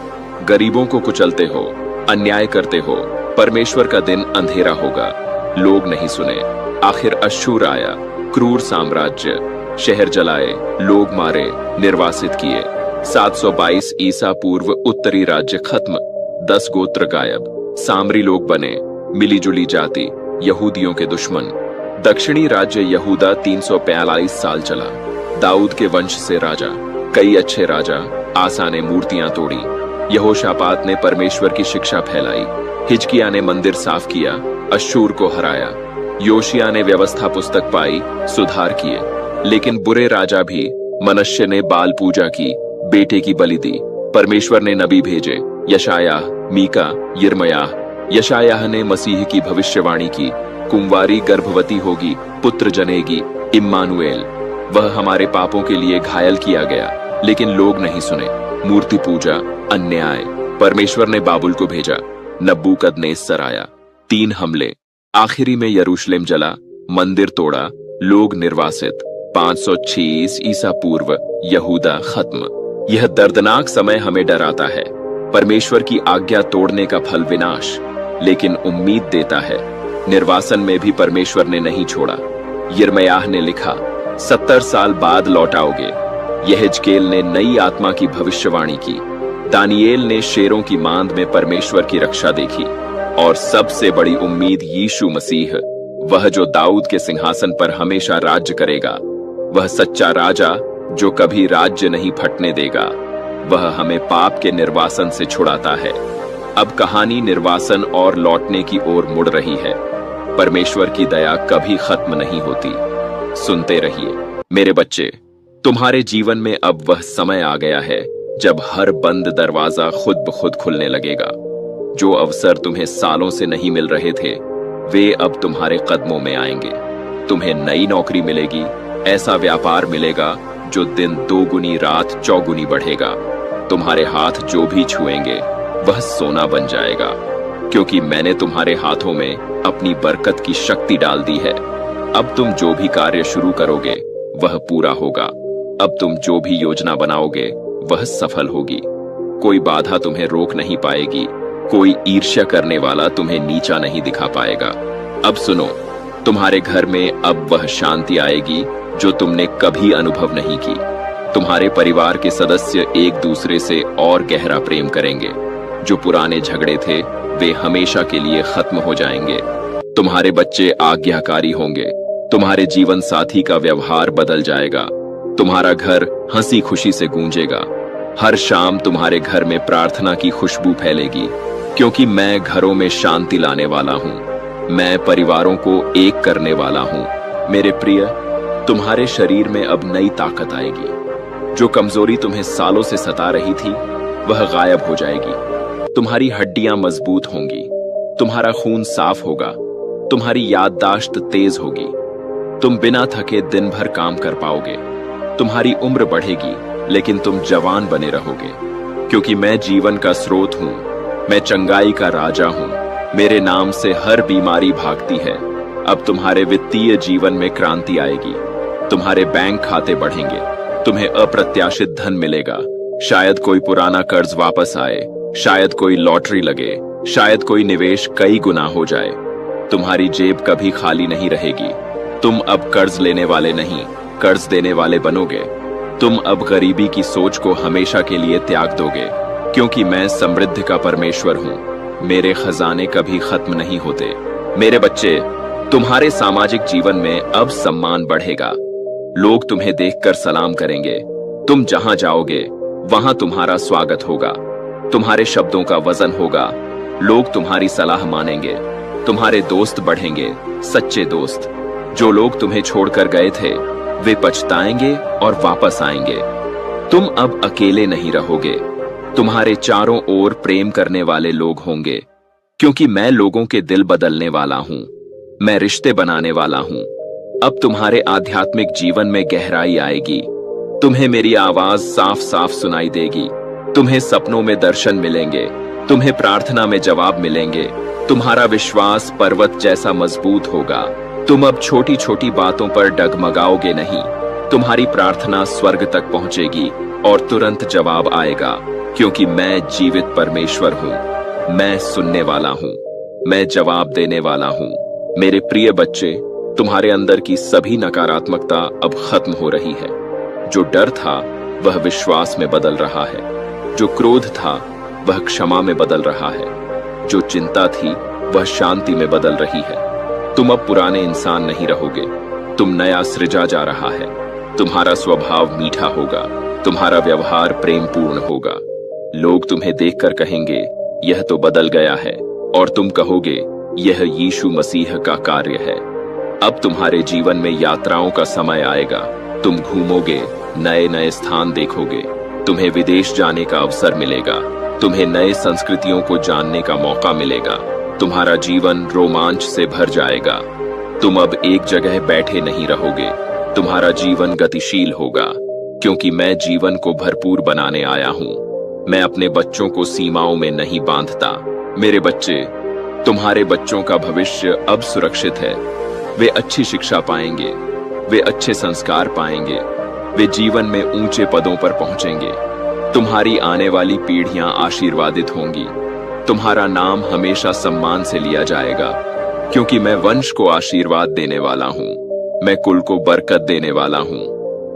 Speaker 1: गरीबों को कुचलते हो, अन्याय करते हो, परमेश्वर का दिन अंधेरा होगा। लोग नहीं सुने। आखिर अश्शूर आया, क्रूर साम्राज्य, शहर जलाए, लोग मारे, निर्वासित किए। 722 ईसा पूर्व उत्तरी राज्य खत्म, 10 गोत्र गायब, सामरी लोग बने, मिलीजुली जाति, यहूदियों के दुश्मन। दक्षिणी राज्य यहूदा 345 साल चला। दाऊद के वंश से राजा, कई अच्छे राजा। आसा ने मूर्तियां तोड़ी। यहोशापात ने परमेश्वर की शिक्षा फैलाई। हिजकिया ने मंदिर साफ किया, अश्शूर को हराया। योशिया ने व्यवस्था पुस्तक पाई, सुधार किए। लेकिन बुरे राजा भी, मनश्शे ने बाल पूजा की, बेटे की बलि दी। परमेश्वर ने नबी भेजे, यशायाह, मीका, यिर्मयाह। यशायाह ने मसीह की भविष्यवाणी की, कुंवारी गर्भवती होगी, पुत्र जनेगी, इम्मानुएल। वह हमारे पापों के लिए घायल किया गया, लेकिन लोग नहीं सुने। मूर्ति पूजा, अन्याय। परमेश्वर ने बाबुल को भेजा, नबूकदनेस्सर आया। 3 हमले। आखिरी में यरूशलेम जला, मंदिर तोड़ा, लोग निर्वासित। 536 ईसा पूर्व यहूदा खत्म। यह दर्दनाक समय हमें डराता है। परमेश्वर की आज्ञा तोड़ने का फल विनाश, लेकिन उम्मीद देता है। निर्वासन में भी परमेश्वर ने नहीं छोड़ा। यिर्मयाह ने लिखा, 70 साल बाद लौटाओगे। यहेजकेल ने नई आत्मा की भविष्यवाणी की। दानियेल ने शेरों की मांद में परमेश्वर की रक्षा देखी। और सबसे बड़ी उम्मीद यीशु मसीह, वह जो दाऊद के सिंहासन पर हमेशा राज्य करेगा। वह सच्चा राजा जो कभी राज्य नहीं फटने देगा। वह हमें पाप के निर्वासन से छुड़ाता है। अब कहानी निर्वासन और लौटने की ओर मुड़ रही है। परमेश्वर की दया कभी खत्म नहीं होती। सुनते रहिए मेरे बच्चे। तुम्हारे जीवन में अब वह समय आ गया है जब हर बंद दरवाजा खुद ब खुद खुलने लगेगा। जो अवसर तुम्हें सालों से नहीं मिल रहे थे, वे अब तुम्हारे कदमों में आएंगे। तुम्हें नई नौकरी मिलेगी, ऐसा व्यापार मिलेगा जो दिन 2 गुनी रात 4 गुनी बढ़ेगा। तुम्हारे हाथ जो भी छुएंगे वह सोना बन जाएगा, क्योंकि मैंने तुम्हारे हाथों में अपनी बरकत की शक्ति डाल दी है। अब तुम जो भी कार्य शुरू करोगे वह पूरा होगा। अब तुम जो भी योजना बनाओगे वह सफल होगी। कोई बाधा तुम्हें रोक नहीं पाएगी, कोई ईर्ष्या करने वाला तुम्हें नीचा नहीं दिखा पाएगा। अब सुनो, तुम्हारे घर में अब वह शांति आएगी जो तुमने कभी अनुभव नहीं की। तुम्हारे परिवार के सदस्य एक दूसरे से और गहरा प्रेम करेंगे। जो पुराने झगड़े थे वे हमेशा के लिए खत्म हो जाएंगे। तुम्हारे बच्चे आज्ञाकारी होंगे। तुम्हारे जीवन साथी का व्यवहार बदल जाएगा। तुम्हारा घर हंसी खुशी से गूंजेगा। हर शाम तुम्हारे घर में प्रार्थना की खुशबू फैलेगी, क्योंकि मैं घरों में शांति लाने वाला हूँ। मैं परिवारों को एक करने वाला हूँ। मेरे प्रिय, तुम्हारे शरीर में अब नई ताकत आएगी। जो कमजोरी तुम्हें सालों से सता रही थी वह गायब हो जाएगी। तुम्हारी हड्डियां मजबूत होंगी। तुम्हारा खून साफ होगा। तुम्हारी याददाश्त तेज होगी। तुम बिना थके दिन भर काम कर पाओगे। तुम्हारी उम्र बढ़ेगी, लेकिन तुम जवान बने रहोगे, क्योंकि मैं जीवन का स्रोत हूं। मैं चंगाई का राजा हूं। मेरे नाम से हर बीमारी भागती है। अब तुम्हारे वित्तीय जीवन में क्रांति आएगी। तुम्हारे बैंक खाते बढ़ेंगे। तुम्हें अप्रत्याशित धन मिलेगा। शायद कोई पुराना कर्ज वापस आए, शायद कोई लॉटरी लगे, शायद कोई निवेश कई गुना हो जाए। तुम्हारी जेब कभी खाली नहीं रहेगी। तुम अब कर्ज लेने वाले नहीं, कर्ज देने वाले बनोगे। तुम अब गरीबी की सोच को हमेशा के लिए त्याग दोगे, क्योंकि मैं समृद्धि का परमेश्वर हूं। मेरे खजाने कभी खत्म नहीं होते। मेरे बच्चे, तुम्हारे सामाजिक जीवन में अब सम्मान बढ़ेगा। लोग तुम्हें देखकर सलाम करेंगे। तुम जहां जाओगे वहां तुम्हारा स्वागत होगा। तुम्हारे शब्दों का वजन होगा। लोग तुम्हारी सलाह मानेंगे। तुम्हारे दोस्त बढ़ेंगे, सच्चे दोस्त। जो लोग तुम्हें छोड़कर गए थे वे पछताएंगे और वापस आएंगे। तुम अब अकेले नहीं रहोगे। तुम्हारे चारों ओर प्रेम करने वाले लोग होंगे, क्योंकि मैं लोगों के दिल बदलने वाला हूं। मैं रिश्ते बनाने वाला हूं। अब तुम्हारे आध्यात्मिक जीवन में गहराई आएगी। तुम्हें मेरी आवाज साफ साफ सुनाई देगी। तुम्हें सपनों में दर्शन मिलेंगे। तुम्हें प्रार्थना में जवाब मिलेंगे। तुम्हारा विश्वास पर्वत जैसा मजबूत होगा। तुम अब छोटी छोटी बातों पर डगमगाओगे नहीं। तुम्हारी प्रार्थना स्वर्ग तक पहुंचेगी और तुरंत जवाब आएगा, क्योंकि मैं जीवित परमेश्वर हूं। मैं सुनने वाला हूं। मैं जवाब देने वाला हूं। मेरे प्रिय बच्चे, तुम्हारे अंदर की सभी नकारात्मकता अब खत्म हो रही है। जो डर था वह विश्वास में बदल रहा है। जो क्रोध था वह क्षमा में बदल रहा है। जो चिंता थी वह शांति में बदल रही है। तुम अब पुराने इंसान नहीं रहोगे। तुम नया सृजा जा रहा है। तुम्हारा स्वभाव मीठा होगा। तुम्हारा व्यवहार प्रेमपूर्ण होगा। लोग तुम्हें देखकर कहेंगे, यह तो बदल गया है, और तुम कहोगे, यह यीशु मसीह का कार्य है। अब तुम्हारे जीवन में यात्राओं का समय आएगा। तुम घूमोगे, नए नए स्थान देखोगे। तुम्हें विदेश जाने का अवसर मिलेगा। तुम्हें नए संस्कृतियों को जानने का मौका मिलेगा। तुम्हारा जीवन रोमांच से भर जाएगा। तुम अब एक जगह बैठे नहीं रहोगे। तुम्हारा जीवन गतिशील होगा, क्योंकि मैं जीवन को भरपूर बनाने आया हूं। मैं अपने बच्चों को सीमाओं में नहीं बांधता। मेरे बच्चे, तुम्हारे बच्चों का भविष्य अब सुरक्षित है। वे अच्छी शिक्षा पाएंगे। वे अच्छे संस्कार पाएंगे। वे जीवन में ऊंचे पदों पर पहुंचेंगे। तुम्हारी आने वाली पीढ़ियां आशीर्वादित होंगी। तुम्हारा नाम हमेशा सम्मान से लिया जाएगा, क्योंकि मैं वंश को आशीर्वाद देने वाला हूं। मैं कुल को बरकत देने वाला हूं।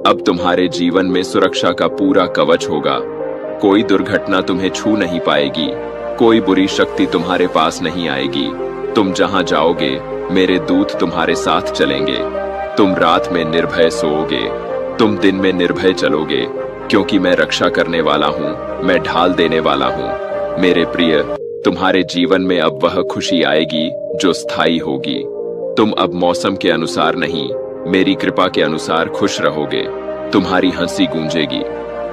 Speaker 1: अब तुम्हारे जीवन में सुरक्षा का पूरा कवच होगा। कोई दुर्घटना तुम्हें छू नहीं पाएगी। कोई बुरी शक्ति तुम्हारे पास नहीं आएगी। तुम जहां जाओगे मेरे दूत तुम्हारे साथ चलेंगे। तुम रात में निर्भय सोओगे। तुम दिन में निर्भय चलोगे, क्योंकि मैं रक्षा करने वाला हूं। मैं ढाल देने वाला हूं। मेरे प्रिय, तुम्हारे जीवन में अब वह खुशी आएगी जो स्थायी होगी। तुम अब मौसम के अनुसार नहीं, मेरी कृपा के अनुसार खुश रहोगे। तुम्हारी हंसी गूंजेगी,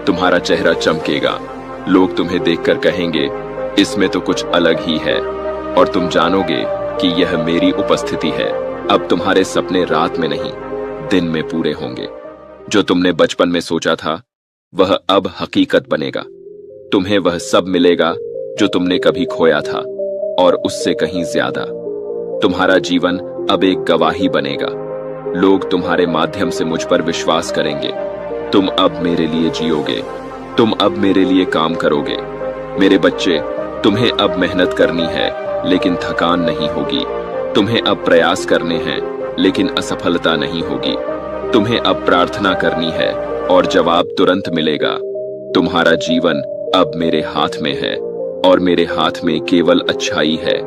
Speaker 1: तुम्हारा चेहरा चमकेगा। लोग तुम्हें देखकर कहेंगे इसमें तो कुछ अलग ही है, और तुम जानोगे कि यह मेरी उपस्थिति है। अब तुम्हारे सपने रात में नहीं, दिन में पूरे होंगे। जो तुमने बचपन में सोचा था वह अब हकीकत बनेगा। तुम्हें वह सब मिलेगा जो तुमने कभी खोया था, और उससे कहीं ज्यादा। तुम्हारा जीवन अब एक गवाही बनेगा। लोग तुम्हारे माध्यम से मुझ पर विश्वास करेंगे। तुम अब मेरे लिए जियोगे, तुम अब मेरे लिए काम करोगे। मेरे बच्चे, तुम्हें अब मेहनत करनी है लेकिन थकान नहीं होगी। तुम्हें अब प्रयास करने हैं लेकिन असफलता नहीं होगी। तुम्हें अब प्रार्थना करनी है और जवाब तुरंत मिलेगा। तुम्हारा जीवन अब मेरे हाथ में है, और मेरे हाथ में केवल अच्छाई है,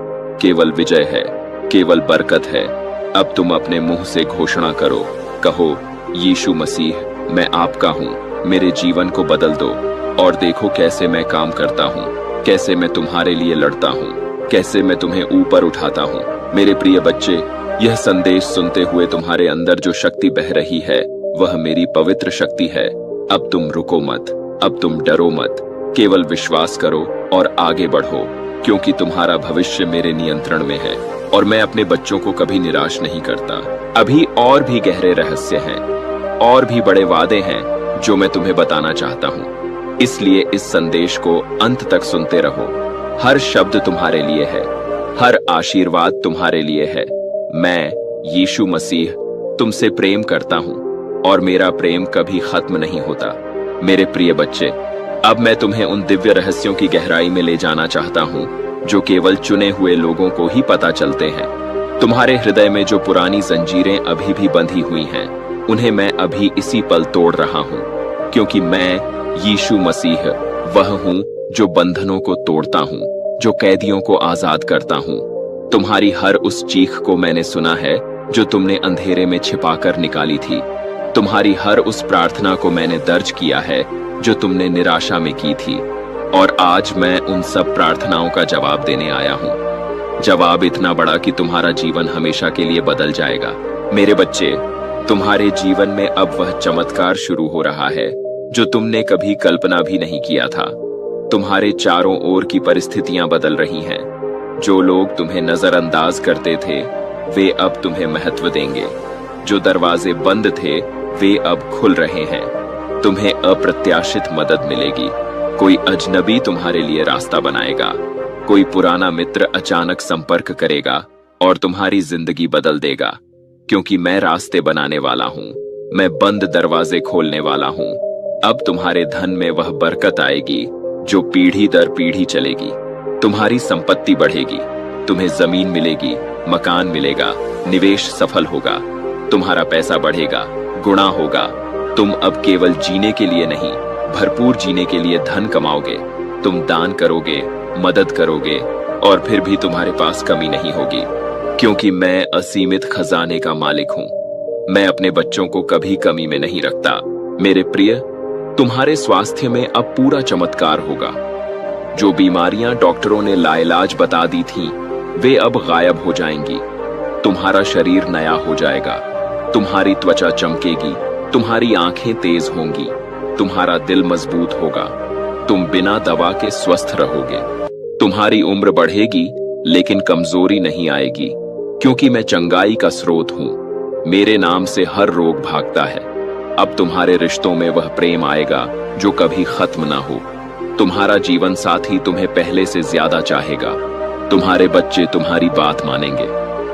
Speaker 1: केवल विजय है, केवल बरकत है। अब तुम अपने मुंह से घोषणा करो, कहो यीशु मसीह मैं आपका हूँ, मेरे जीवन को बदल दो। और देखो कैसे मैं काम करता हूँ, कैसे मैं तुम्हारे लिए लड़ता हूँ, कैसे मैं तुम्हें ऊपर उठाता हूँ। मेरे प्रिय बच्चे, यह संदेश सुनते हुए तुम्हारे अंदर जो शक्ति बह रही है वह मेरी पवित्र शक्ति है। अब तुम रुको मत, अब तुम डरो मत, केवल विश्वास करो और आगे बढ़ो, क्योंकि तुम्हारा भविष्य मेरे नियंत्रण में है और मैं अपने बच्चों को कभी निराश नहीं करता। अभी और भी गहरे रहस्य हैं, और भी बड़े वादे हैं जो मैं तुम्हें बताना चाहता हूँ। इसलिए इस संदेश को अंत तक सुनते रहो। हर शब्द तुम्हारे लिए है, हर आशीर्वाद तुम्हारे लिए है। मैं यीशु मसीह तुमसे प्रेम करता हूँ और मेरा प्रेम कभी खत्म नहीं होता। मेरे प्रिय बच्चे, अब मैं तुम्हें उन दिव्य रहस्यों की गहराई में ले जाना चाहता हूँ जो केवल चुने हुए लोगों को ही पता चलते हैं। तुम्हारे हृदय में जो पुरानी जंजीरें अभी भी बंधी हुई हैं, उन्हें मैं अभी इसी पल तोड़ रहा हूँ, क्योंकि मैं यीशु मसीह वह हूँ जो बंधनों को तोड़ता हूँ, जो कैदियों को आजाद करता हूँ। तुम्हारी हर उस चीख को मैंने सुना है जो तुमने अंधेरे में छिपाकर निकाली थी। तुम्हारी हर उस प्रार्थना को मैंने दर्ज किया है जो तुमने निराशा में की थी, और आज मैं उन सब प्रार्थनाओं का जवाब देने आया हूँ। जवाब इतना बड़ा कि तुम्हारा जीवन हमेशा के लिए बदल जाएगा। मेरे बच्चे, तुम्हारे जीवन में अब वह चमत्कार शुरू हो रहा है जो तुमने कभी कल्पना भी नहीं किया था। तुम्हारे चारों ओर की परिस्थितियां बदल रही हैं। जो लोग तुम्हें नजरअंदाज करते थे वे अब तुम्हें महत्व देंगे। जो दरवाजे बंद थे वे अब खुल रहे हैं। तुम्हें अप्रत्याशित मदद मिलेगी। कोई अजनबी तुम्हारे लिए रास्ता बनाएगा। कोई पुराना मित्र अचानक संपर्क करेगा और तुम्हारी जिंदगी बदल देगा, क्योंकि मैं रास्ते बनाने वाला हूँ। मैं बंद दरवाजे खोलने वाला हूँ। अब तुम्हारे धन में वह बरकत आएगी जो पीढ़ी दर पीढ़ी चलेगी। तुम्हारी संपत्ति बढ़ेगी। तुम्हें जमीन मिलेगी, मकान मिलेगा, निवेश सफल होगा। तुम्हारा पैसा बढ़ेगा, गुणा होगा। तुम अब केवल जीने के लिए नहीं, भरपूर जीने के लिए धन कमाओगे। तुम दान करोगे, मदद करोगे, और फिर भी तुम्हारे पास कमी नहीं होगी, क्योंकि मैं असीमित खजाने का मालिक हूँ। मैं अपने बच्चों को कभी कमी में नहीं रखता। मेरे प्रिय, तुम्हारे स्वास्थ्य में अब पूरा चमत्कार होगा। जो बीमारियां डॉक्टरों ने लाइलाज बता दी थीं, वे अब गायब हो जाएंगी। तुम्हारा शरीर नया हो जाएगा। तुम्हारी त्वचा चमकेगी, तुम्हारी आंखें तेज होंगी, तुम्हारा दिल मजबूत होगा। तुम बिना दवा के स्वस्थ रहोगे। तुम्हारी उम्र बढ़ेगी लेकिन कमजोरी नहीं आएगी, क्योंकि मैं चंगाई का स्रोत हूँ। मेरे नाम से हर रोग भागता है। अब तुम्हारे रिश्तों में वह प्रेम आएगा जो कभी खत्म ना हो। तुम्हारा जीवन साथी तुम्हें पहले से ज्यादा चाहेगा। तुम्हारे बच्चे तुम्हारी बात मानेंगे।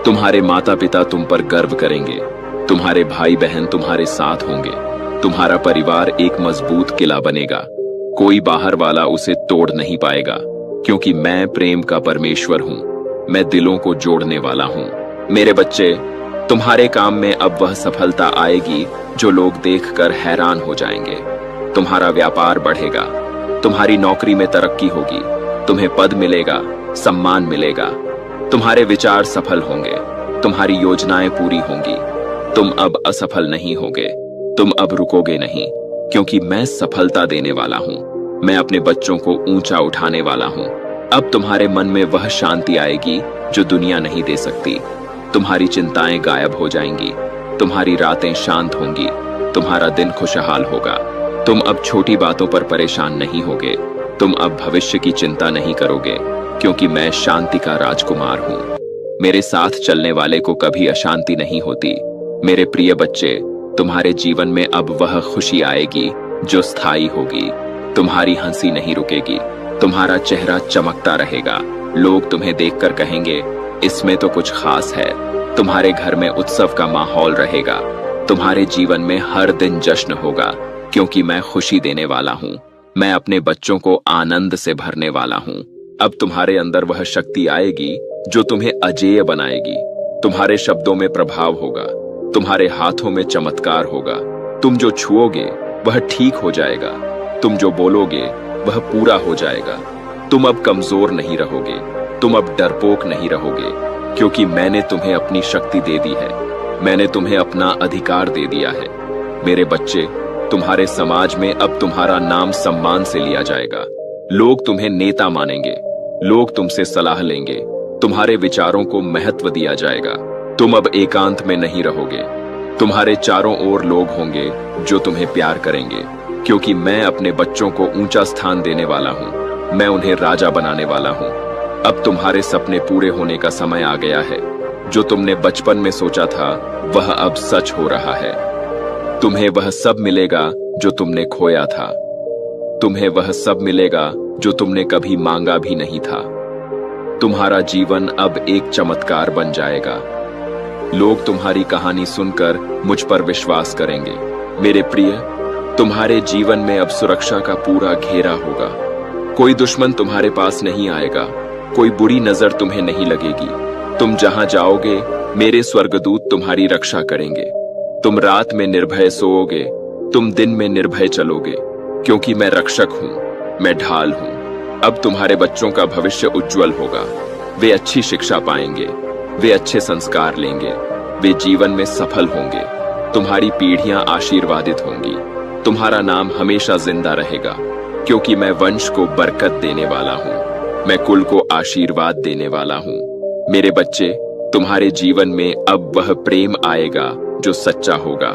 Speaker 1: तुम्हारे माता पिता तुम पर गर्व करेंगे। तुम्हारे भाई बहन तुम्हारे साथ होंगे। तुम्हारा परिवार एक मजबूत किला बनेगा। कोई बाहर वाला उसे तोड़ नहीं पाएगा, क्योंकि मैं प्रेम का परमेश्वर हूँ। मैं दिलों को जोड़ने वाला हूँ। मेरे बच्चे, तुम्हारे काम में अब वह सफलता आएगी जो लोग देखकर हैरान हो जाएंगे। तुम्हारा व्यापार बढ़ेगा। तुम्हारी नौकरी में तरक्की होगी। तुम्हें पद मिलेगा, सम्मान मिलेगा। तुम्हारे विचार सफल होंगे। तुम्हारी योजनाएं पूरी होंगी। तुम अब असफल नहीं होगे। तुम अब रुकोगे नहीं, क्योंकि मैं सफलता देने वाला हूँ। मैं अपने बच्चों को ऊंचा उठाने वाला हूँ। अब तुम्हारे मन में वह शांति आएगी जो दुनिया नहीं दे सकती। तुम्हारी चिंताएं गायब हो जाएंगी। तुम्हारी रातें शांत होंगी। तुम्हारा दिन खुशहाल होगा। तुम अब छोटी बातों पर परेशान नहीं होगे। तुम अब भविष्य की चिंता नहीं करोगे, क्योंकि मैं शांति का राजकुमार हूँ। मेरे साथ चलने वाले को कभी अशांति नहीं होती। मेरे प्रिय बच्चे, तुम्हारे जीवन में अब वह खुशी आएगी जो स्थायी होगी। तुम्हारी हंसी नहीं रुकेगी, तुम्हारा चेहरा चमकता रहेगा। लोग तुम्हें देखकर कहेंगे, इसमें तो कुछ खास है। तुम्हारे घर में उत्सव का माहौल रहेगा। तुम्हारे जीवन में हर दिन जश्न होगा, क्योंकि मैं खुशी देने वाला हूँ। मैं अपने बच्चों को आनंद से भरने वाला हूँ। अब तुम्हारे अंदर वह शक्ति आएगी जो तुम्हें अजेय बनाएगी। तुम्हारे शब्दों में प्रभाव होगा, तुम्हारे हाथों में चमत्कार होगा। तुम जो छुओगे वह ठीक हो जाएगा, तुम जो बोलोगे वह पूरा हो जाएगा। तुम अब कमजोर नहीं रहोगे, तुम अब डरपोक नहीं रहोगे, क्योंकि मैंने तुम्हें अपनी शक्ति दे दी है। मैंने तुम्हें अपना अधिकार दे दिया है। मेरे बच्चे, तुम्हारे समाज में अब तुम्हारा नाम सम्मान से लिया जाएगा। लोग तुम्हें नेता मानेंगे, लोग तुमसे सलाह लेंगे, तुम्हारे विचारों को महत्व दिया जाएगा। तुम अब एकांत में नहीं रहोगे। तुम्हारे चारों ओर लोग होंगे जो तुम्हें प्यार करेंगे, क्योंकि मैं अपने बच्चों को ऊंचा स्थान देने वाला हूं। मैं उन्हें राजा बनाने वाला हूं। अब तुम्हारे सपने पूरे होने का समय आ गया है। जो तुमने बचपन में सोचा था वह अब सच हो रहा है। तुम्हें वह सब मिलेगा जो तुमने खोया था। तुम्हें वह सब मिलेगा जो तुमने कभी मांगा भी नहीं था। तुम्हारा जीवन अब एक चमत्कार बन जाएगा। लोग तुम्हारी कहानी सुनकर मुझ पर विश्वास करेंगे। मेरे प्रिय, तुम्हारे जीवन में अब सुरक्षा का पूरा घेरा होगा। कोई दुश्मन तुम्हारे पास नहीं आएगा, कोई बुरी नजर तुम्हें नहीं लगेगी। तुम जहां जाओगे, मेरे स्वर्गदूत तुम्हारी रक्षा करेंगे। तुम रात में निर्भय सोओगे, तुम दिन में निर्भय चलोगे, क्योंकि मैं रक्षक हूं, मैं ढाल हूं। अब तुम्हारे बच्चों का भविष्य उज्जवल होगा। वे अच्छी शिक्षा पाएंगे, वे अच्छे संस्कार लेंगे, वे जीवन में सफल होंगे। तुम्हारी पीढ़ियां आशीर्वादित होंगी। तुम्हारा नाम हमेशा जिंदा रहेगा, क्योंकि मैं वंश को बरकत देने वाला हूं। मैं कुल को आशीर्वाद देने वाला हूं। मेरे बच्चे, तुम्हारे जीवन में अब वह प्रेम आएगा जो सच्चा होगा।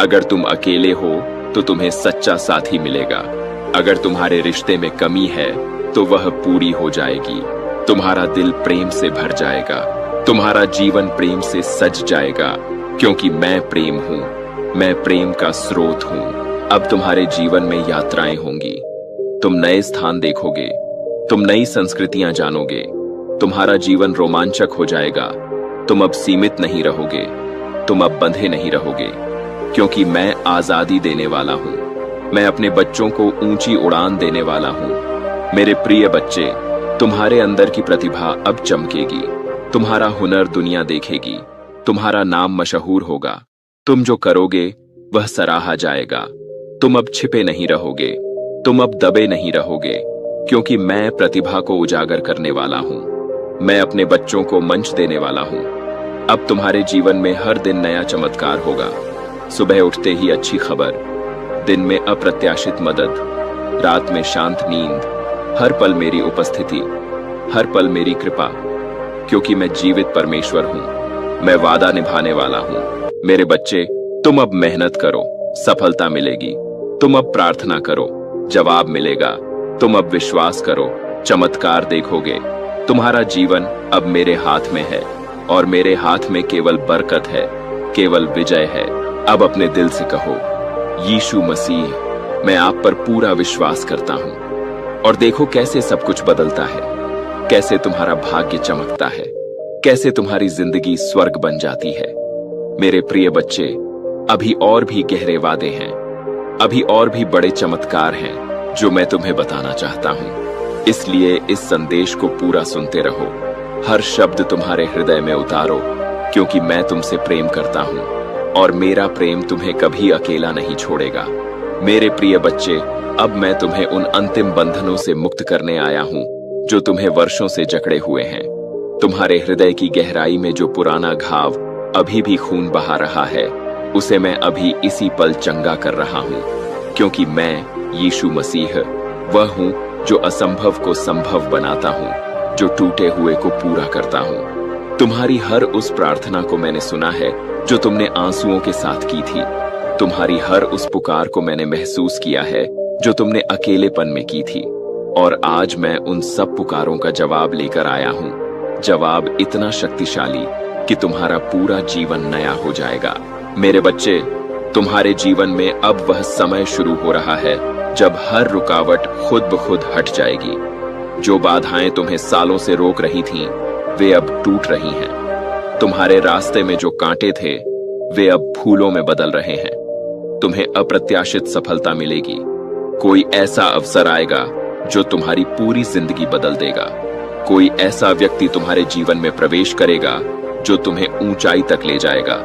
Speaker 1: अगर तुम अकेले हो तो तुम्हें सच्चा साथी मिलेगा। अगर तुम्हारे रिश्ते में कमी है तो वह पूरी हो जाएगी। तुम्हारा दिल प्रेम से भर जाएगा। तुम्हारा जीवन प्रेम से सज जाएगा, क्योंकि मैं प्रेम हूं। मैं प्रेम का स्रोत हूं। अब तुम्हारे जीवन में यात्राएं होंगी। तुम नए स्थान देखोगे, तुम नई संस्कृतियां जानोगे। तुम्हारा जीवन रोमांचक हो जाएगा। तुम अब सीमित नहीं रहोगे, तुम अब बंधे नहीं रहोगे, क्योंकि मैं आजादी देने वाला हूं। मैं अपने बच्चों को ऊंची उड़ान देने वाला हूं। मेरे प्रिय बच्चे, तुम्हारे अंदर की प्रतिभा अब चमकेगी। तुम्हारा हुनर दुनिया देखेगी। तुम्हारा नाम मशहूर होगा। तुम जो करोगे वह सराहा जाएगा। तुम अब छिपे नहीं रहोगे, तुम अब दबे नहीं रहोगे, क्योंकि मैं प्रतिभा को उजागर करने वाला हूं। मैं अपने बच्चों को मंच देने वाला हूं। अब तुम्हारे जीवन में हर दिन नया चमत्कार होगा। सुबह उठते ही अच्छी खबर, दिन में अप्रत्याशित मदद, रात में शांत नींद, हर पल मेरी उपस्थिति, हर पल मेरी कृपा, क्योंकि मैं जीवित परमेश्वर हूं। मैं वादा निभाने वाला हूं। मेरे बच्चे, तुम अब मेहनत करो, सफलता मिलेगी। तुम अब प्रार्थना करो, जवाब मिलेगा। तुम अब विश्वास करो, चमत्कार देखोगे। तुम्हारा जीवन अब मेरे हाथ में है, और मेरे हाथ में केवल बरकत है, केवल विजय है। अब अपने दिल से कहो, यीशु मसीह, मैं आप पर पूरा विश्वास करता हूं। और देखो कैसे सब कुछ बदलता है, कैसे तुम्हारा भाग्य चमकता है, कैसे तुम्हारी जिंदगी स्वर्ग बन जाती है। मेरे प्रिय बच्चे, अभी और भी गहरे वादे हैं, अभी और भी बड़े चमत्कार हैं जो मैं तुम्हें बताना चाहता हूं। इसलिए इस संदेश को पूरा सुनते रहो। हर शब्द तुम्हारे हृदय में उतारो, क्योंकि मैं तुमसे प्रेम करता हूं, और मेरा प्रेम तुम्हें कभी अकेला नहीं छोड़ेगा। मेरे प्रिय बच्चे, अब मैं तुम्हें उन अंतिम बंधनों से मुक्त करने आया हूं जो तुम्हें वर्षों से जकड़े हुए हैं। तुम्हारे हृदय की गहराई में जो पुराना घाव अभी भी खून बहा रहा है, उसे मैं अभी इसी पल चंगा कर रहा हूं, क्योंकि मैं यीशु मसीह वह हूं जो असंभव को संभव बनाता हूं, जो टूटे हुए को पूरा करता हूं। तुम्हारी हर उस प्रार्थना को मैंने सुना है जो तुमने आंसुओं के साथ की थी। तुम्हारी हर उस पुकार को मैंने महसूस किया है जो तुमने अकेलेपन में की थी, और आज मैं उन सब पुकारों का जवाब लेकर आया हूं। जवाब इतना शक्तिशाली कि तुम्हारा पूरा जीवन नया हो जाएगा। मेरे बच्चे, तुम्हारे जीवन में अब वह समय शुरू हो रहा है जब हर रुकावट खुद ब खुद हट जाएगी। जो बाधाएं तुम्हें सालों से रोक रही थीं, वे अब टूट रही हैं। तुम्हारे रास्ते में जो कांटे थे, वे अब फूलों में बदल रहे हैं। तुम्हें अप्रत्याशित सफलता मिलेगी। कोई ऐसा अवसर आएगा जो तुम्हारी पूरी जिंदगी बदल देगा। कोई ऐसा व्यक्ति तुम्हारे जीवन में प्रवेश करेगा जो तुम्हें ऊंचाई तक ले जाएगा,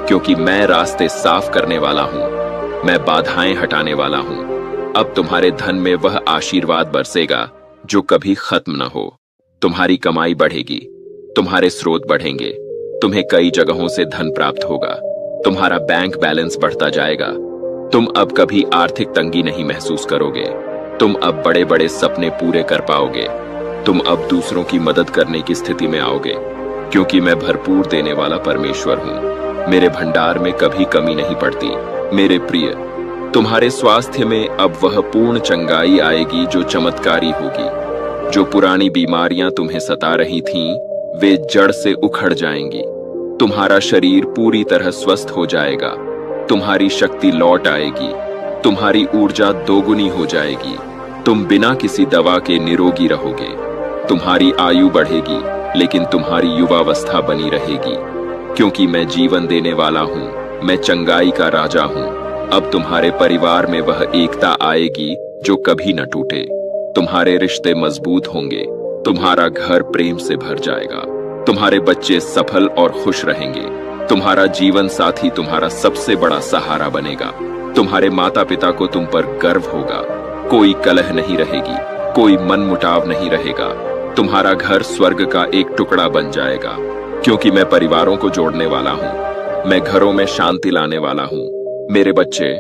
Speaker 1: क्योंकि मैं रास्ते साफ करने वाला हूं, मैं बाधाएं हटाने वाला हूं। अब तुम्हारे धन में वह आशीर्वाद बरसेगा जो कभी खत्म न हो। तुम्हारी कमाई बढ़ेगी, तुम्हारे स्रोत बढ़ेंगे, तुम्हें कई जगहों से धन प्राप्त होगा, तुम्हारा बैंक बैलेंस बढ़ता जाएगा। तुम अब कभी आर्थिक तंगी नहीं महसूस करोगे। तुम अब बड़े बड़े सपने पूरे कर पाओगे। तुम अब दूसरों की मदद करने की स्थिति में आओगे, क्योंकि मैं भरपूर देने वाला परमेश्वर हूं। मेरे भंडार में कभी कमी नहीं पड़ती। मेरे प्रिय, तुम्हारे स्वास्थ्य में अब वह पूर्ण चंगाई आएगी जो चमत्कारी होगी। जो पुरानी बीमारियां तुम्हें सता रही थीं, वे जड़ से उखड़ जाएंगी। तुम्हारा शरीर पूरी तरह स्वस्थ हो जाएगा। तुम्हारी शक्ति लौट आएगी। तुम्हारी ऊर्जा दोगुनी हो जाएगी। तुम बिना किसी दवा के निरोगी रहोगे। तुम्हारी आयु बढ़ेगी, लेकिन तुम्हारी युवावस्था बनी रहेगी, क्योंकि मैं जीवन देने वाला हूं। मैं चंगाई का राजा हूं। अब तुम्हारे परिवार में वह एकता आएगी जो कभी न टूटे। तुम्हारे रिश्ते मजबूत होंगे। तुम्हारा घर प्रेम से भर जाएगा। तुम्हारे बच्चे सफल और खुश रहेंगे। तुम्हारा जीवन साथी तुम्हारा सबसे बड़ा सहारा बनेगा। तुम्हारे माता पिता को तुम पर गर्व होगा। कोई कलह नहीं रहेगी, कोई मनमुटाव नहीं रहेगा। तुम्हारा घर स्वर्ग का एक टुकड़ा बन जाएगा, क्योंकि मैं परिवारों को जोड़ने वाला हूं। मैं घरों में शांति लाने वाला हूं। मेरे बच्चे,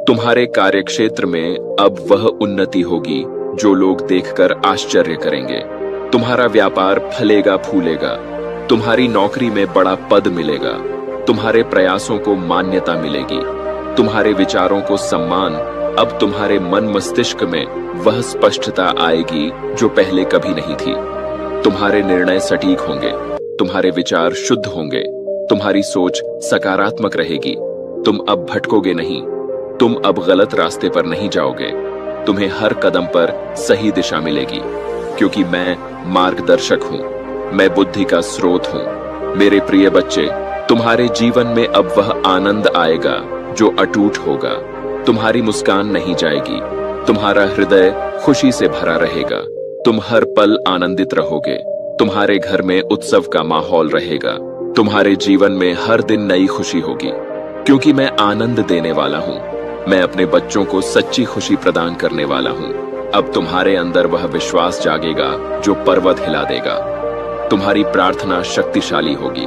Speaker 1: तुम्हारे कार्यक्षेत्र में अब वह उन्नति होगी जो लोग देखकर आश्चर्य करेंगे। तुम्हारा व्यापार फलेगा फूलेगा। तुम्हारी नौकरी में बड़ा पद मिलेगा। तुम्हारे प्रयासों को मान्यता मिलेगी। तुम्हारे विचारों को सम्मान। अब तुम्हारे मन मस्तिष्क में वह स्पष्टता आएगी जो पहले कभी नहीं थी। तुम्हारे निर्णय सटीक होंगे। तुम्हारे विचार शुद्ध होंगे। तुम्हारी सोच सकारात्मक रहेगी। तुम अब भटकोगे नहीं। तुम अब गलत रास्ते पर नहीं जाओगे। तुम्हें हर कदम पर सही दिशा मिलेगी, क्योंकि मैं मार्गदर्शक हूं। मैं बुद्धि का स्रोत हूं। मेरे प्रिय बच्चे, तुम्हारे जीवन में अब वह आनंद आएगा जो अटूट होगा। तुम्हारी मुस्कान नहीं जाएगी। तुम्हारा हृदय खुशी से भरा रहेगा। तुम हर पल आनंदित रहोगे। तुम्हारे घर में उत्सव का माहौल रहेगा। तुम्हारे जीवन में हर दिन नई खुशी होगी, क्योंकि मैं आनंद देने वाला हूं। मैं अपने बच्चों को सच्ची खुशी प्रदान करने वाला हूं। अब तुम्हारे अंदर वह विश्वास जागेगा जो पर्वत हिला देगा। तुम्हारी प्रार्थना शक्तिशाली होगी।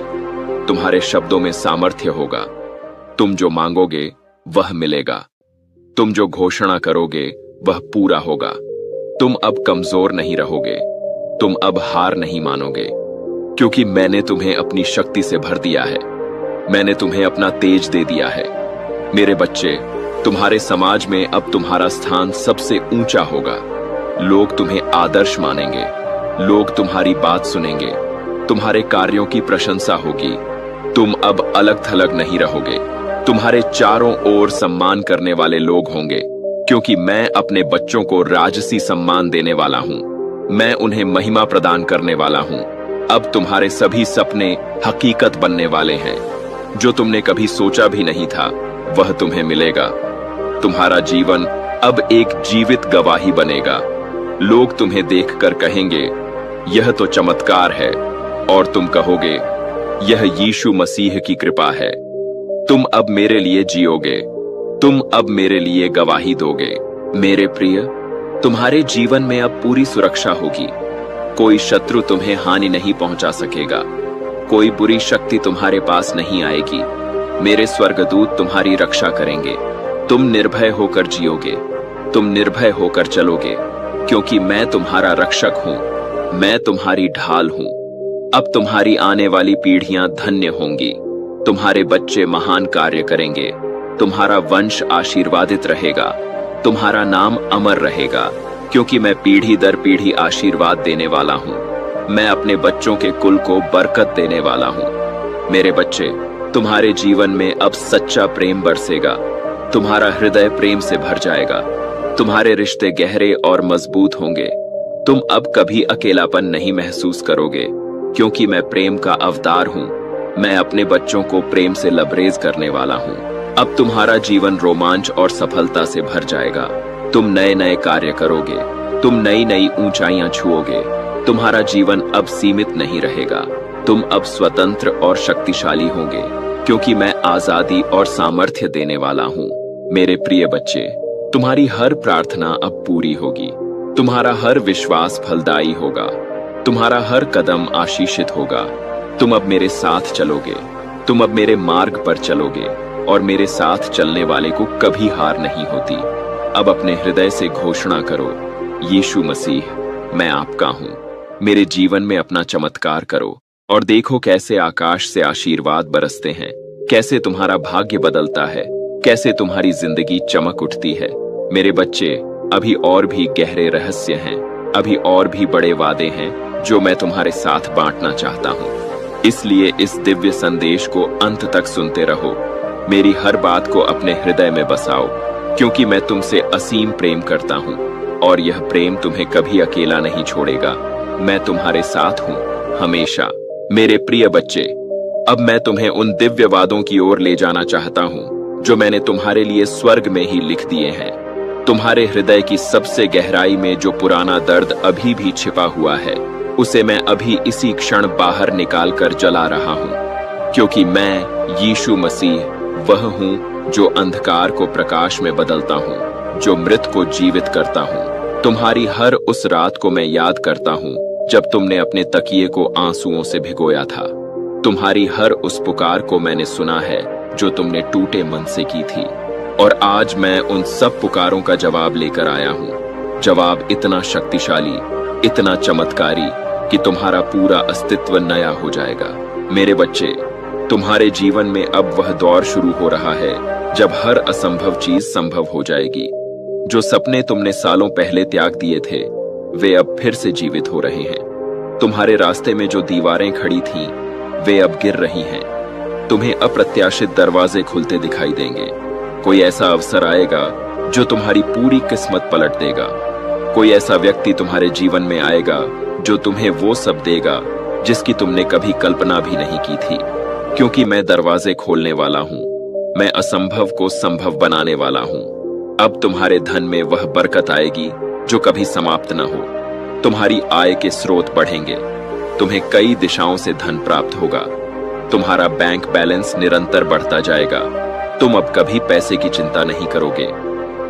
Speaker 1: तुम्हारे शब्दों में सामर्थ्य होगा। तुम जो मांगोगे वह मिलेगा। तुम जो घोषणा करोगे वह पूरा होगा। तुम अब कमजोर नहीं रहोगे। तुम अब हार नहीं मानोगे, क्योंकि मैंने तुम्हें अपनी शक्ति से भर दिया है। मैंने तुम्हें अपना तेज दे दिया है। मेरे बच्चे, तुम्हारे समाज में अब तुम्हारा स्थान सबसे ऊंचा होगा। लोग तुम्हें आदर्श मानेंगे। लोग तुम्हारी बात सुनेंगे। तुम्हारे कार्यों की प्रशंसा होगी। तुम अब अलग थलग नहीं रहोगे। तुम्हारे चारों ओर सम्मान करने वाले लोग होंगे, क्योंकि मैं अपने बच्चों को राजसी सम्मान देने वाला हूं। मैं उन्हें महिमा प्रदान करने वाला हूं। अब तुम्हारे सभी सपने हकीकत बनने वाले हैं। जो तुमने कभी सोचा भी नहीं था, वह तुम्हें मिलेगा। तुम्हारा जीवन अब एक जीवित गवाही बनेगा। लोग तुम्हें देखकर कहेंगे, यह तो चमत्कार है, और तुम कहोगे, यह यीशु मसीह की कृपा है। तुम अब मेरे लिए जियोगे। तुम अब मेरे लिए गवाही दोगे। मेरे प्रिय, तुम्हारे जीवन में अब पूरी सुरक्षा होगी। कोई शत्रु तुम्हें हानि नहीं पहुंचा सकेगा। कोई बुरी शक्ति तुम्हारे पास नहीं आएगी। मेरे स्वर्गदूत तुम्हारी रक्षा करेंगे। तुम निर्भय होकर जियोगे। तुम निर्भय होकर चलोगे, क्योंकि मैं तुम्हारा रक्षक हूं। मैं तुम्हारी ढाल हूं। अब तुम्हारी आने वाली पीढ़ियां धन्य होंगी। तुम्हारे बच्चे महान कार्य करेंगे। तुम्हारा वंश आशीर्वादित रहेगा, तुम्हारा नाम अमर रहेगा, क्योंकि मैं पीढ़ी दर पीढ़ी आशीर्वाद देने वाला हूँ। मैं अपने बच्चों के कुल को बरकत देने वाला हूँ। मेरे बच्चे, तुम्हारे जीवन में अब सच्चा प्रेम बरसेगा, तुम्हारा हृदय प्रेम से भर जाएगा, तुम्हारे रिश्ते गहरे और मजबूत होंगे। तुम अब कभी अकेलापन नहीं महसूस करोगे, क्योंकि मैं प्रेम का अवतार हूँ। मैं अपने बच्चों को प्रेम से लबरेज करने वाला हूँ। अब तुम्हारा जीवन रोमांच और सफलता से भर जाएगा। तुम नए नए कार्य करोगे, तुम नई नई ऊंचाइयां छुओगे। तुम्हारा जीवन अब सीमित नहीं रहेगा, तुम अब स्वतंत्र और शक्तिशाली होंगे, क्योंकि मैं आजादी और सामर्थ्य देने वाला हूँ। मेरे प्रिय बच्चे, तुम्हारी हर प्रार्थना अब पूरी होगी, तुम्हारा हर विश्वास फलदायी होगा, तुम्हारा हर कदम आशीषित होगा। तुम अब मेरे साथ चलोगे, तुम अब मेरे मार्ग पर चलोगे, और मेरे साथ चलने वाले को कभी हार नहीं होती। अब अपने हृदय से घोषणा करो, यीशु मसीह, मैं आपका हूँ। मेरे जीवन में अपना चमत्कार करो और देखो कैसे आकाश से आशीर्वाद बरसते हैं, कैसे तुम्हारा भाग्य बदलता है, कैसे तुम्हारी जिंदगी चमक उठती है। मेरे बच्चे, अभी और भी गहरे रहस्य हैं, अभी और भी बड़े वादे हैं जो मैं तुम्हारे साथ बांटना चाहता हूँ। इसलिए इस दिव्य संदेश को अंत तक सुनते रहो। मेरी हर बात को अपने हृदय में बसाओ, क्योंकि मैं तुमसे असीम प्रेम करता हूँ और यह प्रेम तुम्हें कभी अकेला नहीं छोड़ेगा। मैं तुम्हारे साथ हूँ हमेशा। मेरे प्रिय बच्चे, अब मैं तुम्हें उन दिव्य वादों की ओर ले जाना चाहता हूँ जो मैंने तुम्हारे लिए स्वर्ग में ही लिख दिए हैं। तुम्हारे हृदय की सबसे गहराई में जो पुराना दर्द अभी भी छिपा हुआ है, उसे मैं अभी इसी क्षण बाहर निकाल कर जला रहा हूँ, क्योंकि मैं यीशु मसीह वह हूँ जो अंधकार को प्रकाश में बदलता हूँ, जो मृत को जीवित करता हूँ। तुम्हारी हर उस रात को मैं याद करता हूँ जब तुमने अपने तकिए को आंसुओं से भिगोया था। तुम्हारी हर उस पुकार को मैंने सुना है जो तुमने टूटे मन से की थी, और आज मैं उन सब पुकारों का जवाब लेकर आया हूँ। जवाब इतना शक्तिशाली, इतना चमत्कारी कि तुम्हारा पूरा अस्तित्व नया हो जाएगा। मेरे बच्चे, तुम्हारे जीवन में अब वह दौर शुरू हो रहा है जब हर असंभव चीज संभव हो जाएगी। जो सपने तुमने सालों पहले त्याग दिए थे, वे अब फिर से जीवित हो रहे हैं। तुम्हारे रास्ते में जो दीवारें खड़ी थीं, वे अब गिर रही हैं। तुम्हें अप्रत्याशित दरवाजे खुलते दिखाई देंगे। कोई ऐसा अवसर आएगा जो तुम्हारी पूरी किस्मत पलट देगा। कोई ऐसा व्यक्ति तुम्हारे जीवन में आएगा जो तुम्हें वो सब देगा जिसकी तुमने कभी कल्पना भी नहीं की थी, क्योंकि मैं दरवाजे खोलने वाला हूँ। मैं असंभव को संभव बनाने वाला हूँ। अब तुम्हारे धन में वह बरकत आएगी जो कभी समाप्त न हो। तुम्हारी आय के स्रोत बढ़ेंगे। तुम्हें कई दिशाओं से धन प्राप्त होगा। तुम्हारा बैंक बैलेंस निरंतर बढ़ता जाएगा। तुम अब कभी पैसे की चिंता नहीं करोगे।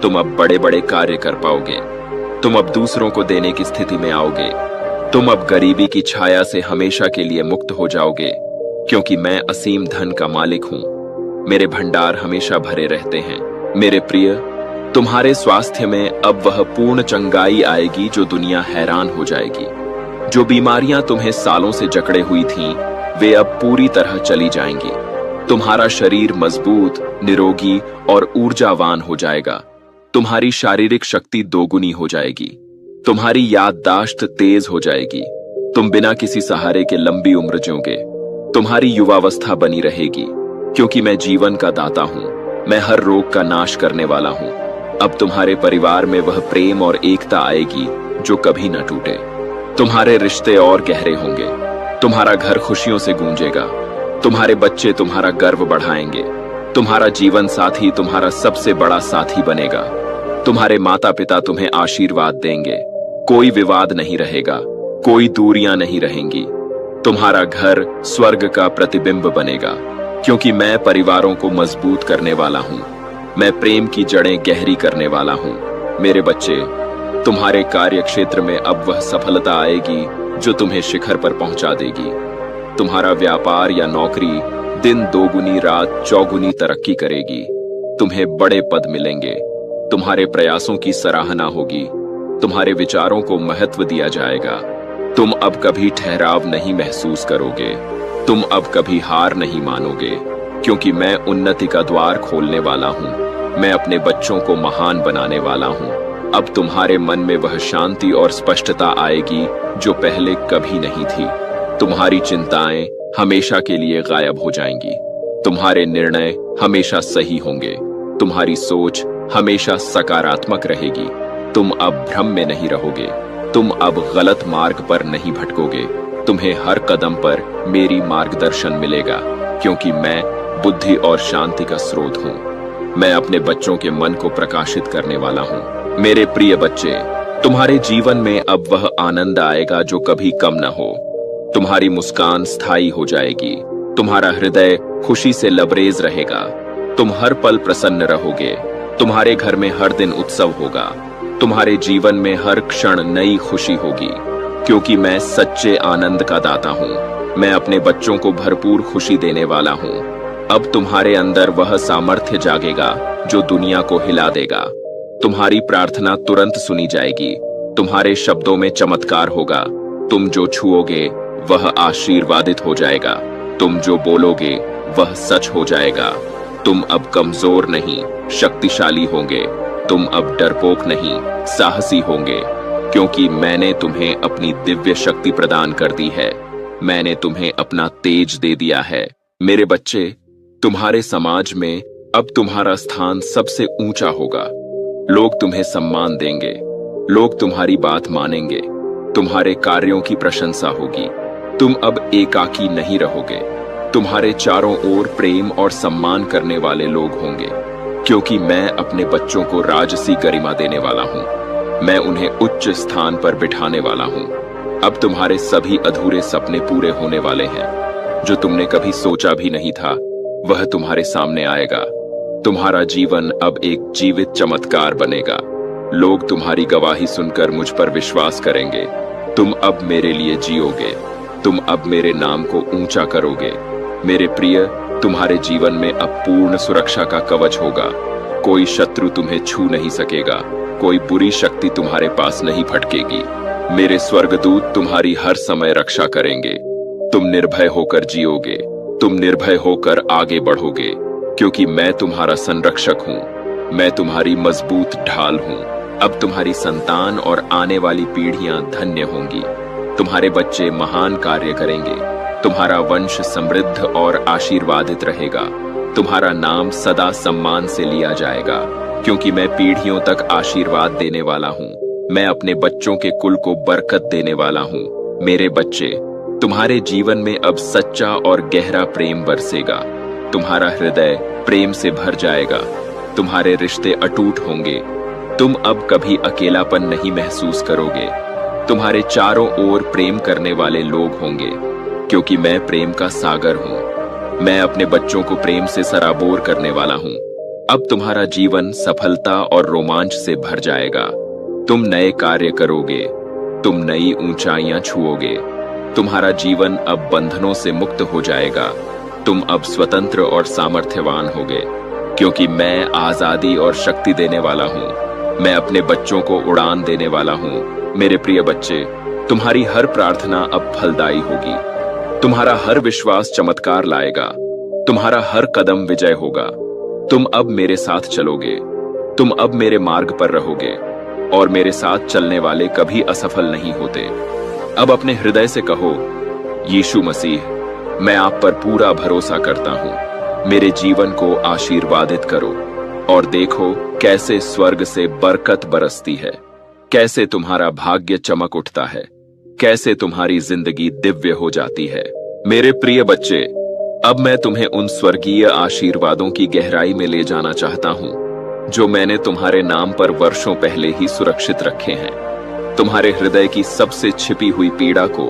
Speaker 1: तुम अब बड़े बड़े कार्य कर पाओगे। तुम अब दूसरों को देने की स्थिति में आओगे। तुम अब गरीबी की छाया से हमेशा के लिए मुक्त हो जाओगे, क्योंकि मैं असीम धन का मालिक हूँ। मेरे भंडार हमेशा भरे रहते हैं। मेरे प्रिय, तुम्हारे स्वास्थ्य में अब वह पूर्ण चंगाई आएगी जो दुनिया हैरान हो जाएगी। जो बीमारियां तुम्हें सालों से जकड़े हुई थीं, वे अब पूरी तरह चली जाएंगी। तुम्हारा शरीर मजबूत, निरोगी और ऊर्जावान हो जाएगा। तुम्हारी शारीरिक शक्ति दोगुनी हो जाएगी। तुम्हारी याददाश्त तेज हो जाएगी। तुम बिना किसी सहारे के लंबी उम्र जियोगे। तुम्हारी युवावस्था बनी रहेगी, क्योंकि मैं जीवन का दाता हूँ। मैं हर रोग का नाश करने वाला हूँ। अब तुम्हारे परिवार में वह प्रेम और एकता आएगी जो कभी न टूटे। तुम्हारे रिश्ते और गहरे होंगे। तुम्हारा घर खुशियों से गूंजेगा। तुम्हारे बच्चे तुम्हारा गर्व बढ़ाएंगे। तुम्हारा जीवन साथी तुम्हारा सबसे बड़ा साथी बनेगा। तुम्हारे माता पिता तुम्हें आशीर्वाद देंगे। कोई विवाद नहीं रहेगा, कोई दूरियां नहीं रहेंगी। तुम्हारा घर स्वर्ग का प्रतिबिंब बनेगा, क्योंकि मैं परिवारों को मजबूत करने वाला हूँ। मैं प्रेम की जड़ें गहरी करने वाला हूँ। मेरे बच्चे, तुम्हारे कार्य क्षेत्र में अब वह सफलता आएगी जो तुम्हें शिखर पर पहुंचा देगी। तुम्हारा व्यापार या नौकरी दिन दोगुनी रात चौगुनी तरक्की करेगी। तुम्हें बड़े पद मिलेंगे। तुम्हारे प्रयासों की सराहना होगी। तुम्हारे विचारों को महत्व दिया जाएगा। तुम अब कभी ठहराव नहीं महसूस करोगे। तुम अब कभी हार नहीं मानोगे। क्योंकि मैं उन्नति का द्वार खोलने वाला हूँ। मैं अपने बच्चों को महान बनाने वाला हूँ। अब तुम्हारे मन में वह शांति और स्पष्टता आएगी जो पहले कभी नहीं थी। तुम्हारी चिंताएं हमेशा के लिए गायब हो जाएंगी। तुम्हारे निर्णय हमेशा सही होंगे। तुम्हारी सोच हमेशा सकारात्मक रहेगी। तुम अब भ्रम में नहीं रहोगे। तुम अब गलत मार्ग पर नहीं भटकोगे। तुम्हें हर कदम पर मेरी मार्गदर्शन मिलेगा, क्योंकि मैं बुद्धि और शांति का स्रोत हूँ। मैं अपने बच्चों के मन को प्रकाशित करने वाला हूँ। मेरे प्रिय बच्चे, तुम्हारे जीवन में अब वह आनंद आएगा जो कभी कम न हो। तुम्हारी मुस्कान स्थायी हो जाएगी। तुम्हारा हृदय खुशी से लबरेज रहेगा। तुम हर पल प्रसन्न रहोगे। तुम्हारे घर में हर दिन उत्सव होगा। तुम्हारे जीवन में हर क्षण नई खुशी होगी, क्योंकि मैं सच्चे आनंद का दाता हूँ। मैं अपने बच्चों को भरपूर खुशी देने वाला हूँ। अब तुम्हारे अंदर वह सामर्थ्य जागेगा जो दुनिया को हिला देगा। तुम्हारी प्रार्थना तुरंत सुनी जाएगी। तुम्हारे शब्दों में चमत्कार होगा। तुम जो छुओगे वह आशीर्वादित हो जाएगा। तुम जो बोलोगे वह सच हो जाएगा। तुम अब कमजोर नहीं, शक्तिशाली होंगे। तुम अब डरपोक नहीं, साहसी होंगे, क्योंकि मैंने तुम्हें अपनी दिव्य शक्ति प्रदान कर दी है। मैंने तुम्हें अपना तेज दे दिया है। मेरे बच्चे, तुम्हारे समाज में अब तुम्हारा स्थान सबसे ऊंचा होगा। लोग तुम्हें सम्मान देंगे। लोग तुम्हारी बात मानेंगे। तुम्हारे कार्यों की प्रशंसा होगी। तुम अब एकाकी नहीं रहोगे। तुम्हारे चारों ओर प्रेम और सम्मान करने वाले लोग होंगे, क्योंकि मैं अपने बच्चों को राजसी गरिमा देने वाला हूँ। मैं उन्हें उच्च स्थान पर बिठाने वाला हूँ। अब तुम्हारे सभी अधूरे सपने पूरे होने वाले हैं। जो तुमने कभी सोचा भी नहीं था, वह तुम्हारे सामने आएगा। तुम्हारा जीवन अब एक जीवित चमत्कार बनेगा। लोग तुम्हारी गवाही सुनकर मुझ पर विश्वास करेंगे। तुम अब मेरे लिए जियोगे। तुम अब मेरे नाम को ऊंचा करोगे। मेरे प्रिय, तुम्हारे जीवन में अब पूर्ण सुरक्षा का कवच होगा। कोई शत्रु तुम्हें छू नहीं सकेगा। कोई बुरी शक्ति तुम्हारे पास नहीं फटकेगी। मेरे स्वर्गदूत तुम्हारी हर समय रक्षा करेंगे। तुम निर्भय होकर जियोगे। तुम निर्भय होकर आगे बढ़ोगे, क्योंकि मैं तुम्हारा संरक्षक हूँ। मैं तुम्हारी मजबूत ढाल हूँ। अब तुम्हारी संतान और आने वाली पीढ़ियां धन्य होंगी। तुम्हारे बच्चे महान कार्य करेंगे। तुम्हारा वंश समृद्ध और आशीर्वादित रहेगा। तुम्हारा नाम सदा सम्मान से लिया जाएगा, क्योंकि मैं पीढ़ियों तक आशीर्वाद देने वाला हूँ। मैं अपने बच्चों के कुल को बरकत देने वाला हूँ। मेरे बच्चे, तुम्हारे जीवन में अब सच्चा और गहरा प्रेम बरसेगा। तुम्हारा हृदय प्रेम से भर जाएगा। तुम्हारे रिश्ते अटूट होंगे। तुम अब कभी अकेलापन नहीं महसूस करोगे। तुम्हारे चारों ओर प्रेम करने वाले लोग होंगे, क्योंकि मैं प्रेम का सागर हूँ। मैं अपने बच्चों को प्रेम से सराबोर करने वाला हूँ। अब तुम्हारा जीवन सफलता और रोमांच से भर जाएगा। तुम नए कार्य करोगे। तुम नई ऊंचाइयां छुओगे। तुम्हारा जीवन अब बंधनों से मुक्त हो जाएगा। तुम अब स्वतंत्र और सामर्थ्यवान होगे, क्योंकि मैं आजादी और शक्ति देने वाला हूँ। मैं अपने बच्चों को उड़ान देने वाला हूँ। मेरे प्रिय बच्चे, तुम्हारी हर प्रार्थना अब फलदायी होगी। तुम्हारा हर विश्वास चमत्कार लाएगा। तुम्हारा हर कदम विजय होगा। तुम अब मेरे साथ चलोगे। तुम अब मेरे मार्ग पर रहोगे, और मेरे साथ चलने वाले कभी असफल नहीं होते। अब अपने हृदय से कहो, यीशु मसीह, मैं आप पर पूरा भरोसा करता हूँ। मेरे जीवन को आशीर्वादित करो, और देखो कैसे स्वर्ग से बरकत बरसती है, कैसे तुम्हारा भाग्य चमक उठता है, कैसे तुम्हारी जिंदगी दिव्य हो जाती है। मेरे प्रिय बच्चे, अब मैं तुम्हें उन स्वर्गीय आशीर्वादों की गहराई में ले जाना चाहता हूँ, जो मैंने तुम्हारे नाम पर वर्षों पहले ही सुरक्षित रखे हैं। तुम्हारे हृदय की सबसे छिपी हुई पीड़ा को,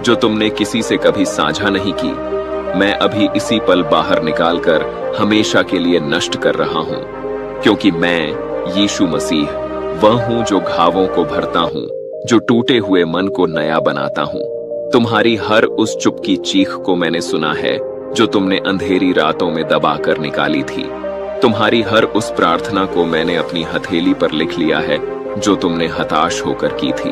Speaker 1: जो तुमने किसी से कभी साझा नहीं की, मैं अभी इसी पल बाहर निकालकर हमेशा के लिए नष्ट कर रहा हूँ, क्योंकि मैं यीशु मसीह वह हूँ जो घावों को भरता हूँ, जो टूटे हुए मन को नया बनाता हूँ। तुम्हारी हर उस चुप की चीख को मैंने सुना है, जो तुमने अंधेरी रातों में दबाकर निकाली थी। तुम्हारी हर उस प्रार्थना को मैंने अपनी हथेली पर लिख लिया है, जो तुमने हताश होकर की थी।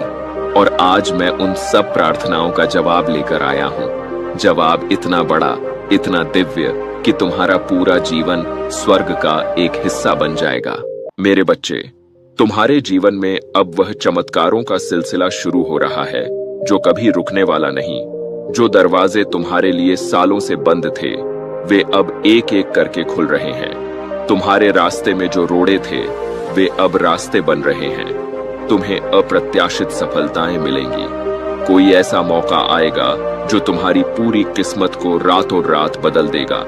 Speaker 1: और आज मैं उन सब प्रार्थनाओं का जवाब लेकर आया हूँ। जवाब इतना बड़ा, इतना दिव्य, कि तुम्हारा पूरा जीवन स्वर्ग का एक हिस्सा बन जाएगा। मेरे बच्चे, तुम्हारे जीवन में अब वह चमत्कारों का सिलसिला शुरू हो रहा है जो कभी रुकने वाला नहीं। जो दरवाजे तुम्हारे लिए सालों से बंद थे, वे अब एक एक करके खुल रहे हैं। तुम्हारे रास्ते में जो रोड़े थे, वे अब रास्ते बन रहे हैं। तुम्हें अप्रत्याशित सफलताएं मिलेंगी। कोई ऐसा मौका आएगा जो तुम्हारी पूरी किस्मत को रातों रात बदल देगा।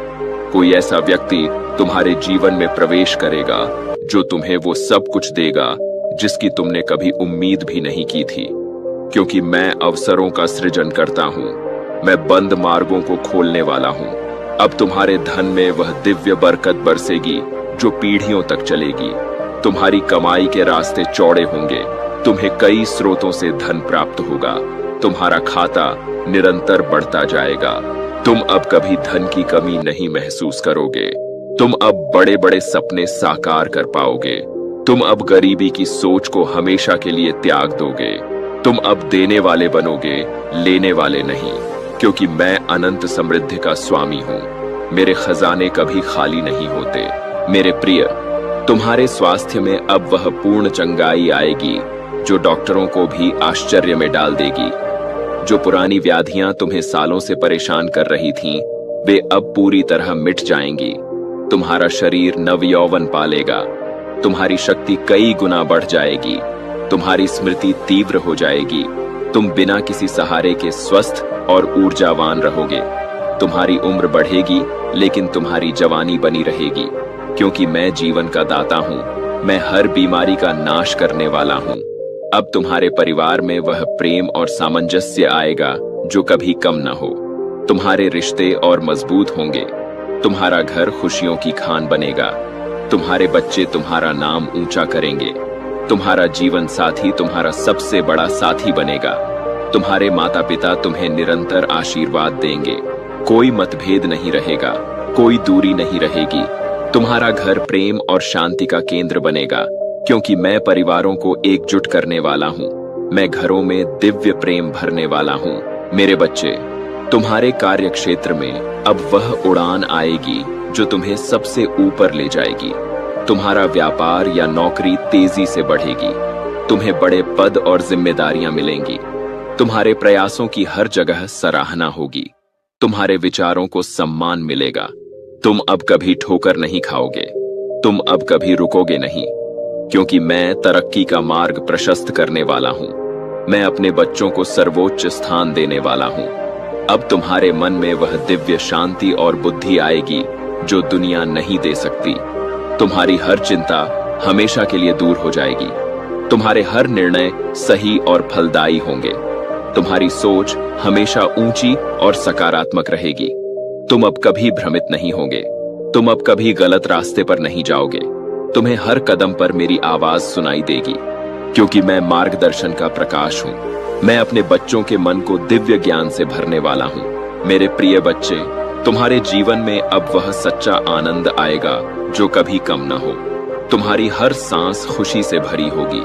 Speaker 1: कोई ऐसा व्यक्ति तुम्हारे जीवन में प्रवेश करेगा जो तुम्हें वो सब कुछ देगा जिसकी तुमने कभी उम्मीद भी नहीं की थी। क्योंकि मैं अवसरों का सृजन करता हूँ, मैं बंद मार्गों को खोलने वाला हूँ। अब तुम्हारे धन में वह दिव्य बरकत बरसेगी जो पीढ़ियों तक चलेगी। तुम्हारी कमाई के रास्ते चौड़े होंगे। तुम्हें कई स्रोतों से धन प्राप्त होगा। तुम्हारा खाता निरंतर बढ़ता जाएगा। तुम अब कभी धन की कमी नहीं महसूस करोगे। तुम अब बड़े बड़े सपने साकार कर पाओगे। तुम अब गरीबी की सोच को हमेशा के लिए त्याग दोगे। तुम अब देने वाले बनोगे, लेने वाले नहीं, क्योंकि मैं अनंत समृद्धि का स्वामी हूँ। मेरे खजाने कभी खाली नहीं होते। मेरे प्रिय, तुम्हारे स्वास्थ्य में अब वह पूर्ण चंगाई आएगी जो डॉक्टरों को भी आश्चर्य में डाल देगी। जो पुरानी व्याधियां तुम्हें सालों से परेशान कर रही थीं, वे अब पूरी तरह मिट जाएंगी। तुम्हारा शरीर नवयौवन पालेगा। तुम्हारी शक्ति कई गुना बढ़ जाएगी। तुम्हारी स्मृति तीव्र हो जाएगी। तुम बिना किसी सहारे के स्वस्थ और ऊर्जावान रहोगे। तुम्हारी उम्र बढ़ेगी, लेकिन तुम्हारी जवानी बनी रहेगी, क्योंकि मैं जीवन का दाता हूँ। मैं हर बीमारी का नाश करने वाला हूँ। अब तुम्हारे परिवार में वह प्रेम और सामंजस्य आएगा जो कभी कम न हो। तुम्हारे रिश्ते और मजबूत होंगे। तुम्हारा घर खुशियों की खान बनेगा। तुम्हारे बच्चे तुम्हारा नाम ऊंचा करेंगे। तुम्हारा जीवन साथी तुम्हारा सबसे बड़ा साथी बनेगा। तुम्हारे माता पिता तुम्हें निरंतर आशीर्वाद देंगे। कोई मतभेद नहीं रहेगा, कोई दूरी नहीं रहेगी। तुम्हारा घर प्रेम और शांति का केंद्र बनेगा, क्योंकि मैं परिवारों को एकजुट करने वाला हूँ। मैं घरों में दिव्य प्रेम भरने वाला हूँ। मेरे बच्चे, तुम्हारे कार्य क्षेत्र में अब वह उड़ान आएगी जो तुम्हें सबसे ऊपर ले जाएगी। तुम्हारा व्यापार या नौकरी तेजी से बढ़ेगी। तुम्हें बड़े पद और जिम्मेदारियां मिलेंगी। तुम्हारे प्रयासों की हर जगह सराहना होगी। तुम्हारे विचारों को सम्मान मिलेगा। तुम अब कभी ठोकर नहीं खाओगे। तुम अब कभी रुकोगे नहीं, क्योंकि मैं तरक्की का मार्ग प्रशस्त करने वाला हूँ। मैं अपने बच्चों को सर्वोच्च स्थान देने वाला हूँ। अब तुम्हारे मन में वह दिव्य शांति और बुद्धि आएगी जो दुनिया नहीं दे सकती। तुम्हारी हर चिंता हमेशा के लिए दूर हो जाएगी। तुम्हारे हर निर्णय सही और फलदायी होंगे। तुम्हारी सोच हमेशा ऊंची और सकारात्मक रहेगी। तुम अब कभी भ्रमित नहीं होगे। तुम अब कभी गलत रास्ते पर नहीं जाओगे। तुम्हें हर कदम पर मेरी आवाज सुनाई देगी, क्योंकि मैं मार्गदर्शन का प्रकाश हूँ। मैं अपने बच्चों के मन को दिव्य ज्ञान से भरने वाला हूँ। मेरे प्रिय बच्चे, तुम्हारे जीवन में अब वह सच्चा आनंद आएगा जो कभी कम न हो। तुम्हारी हर सांस खुशी से भरी होगी।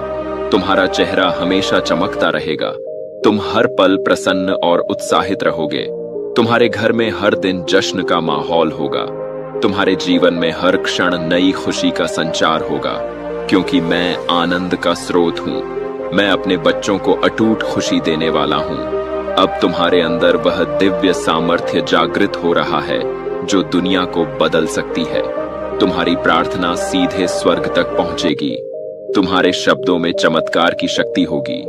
Speaker 1: तुम्हारा चेहरा हमेशा चमकता रहेगा। तुम हर पल प्रसन्न और उत्साहित रहोगे। तुम्हारे घर में हर दिन जश्न का माहौल होगा। तुम्हारे जीवन में हर क्षण नई खुशी का संचार होगा, क्योंकि मैं आनंद का स्रोत हूँ। मैं अपने बच्चों को अटूट खुशी देने वाला हूँ। अब तुम्हारे अंदर वह दिव्य सामर्थ्य जागृत हो रहा है जो दुनिया को बदल सकती है। तुम्हारी प्रार्थना सीधे स्वर्ग तक पहुंचेगी। तुम्हारे शब्दों में चमत्कार की शक्ति होगी।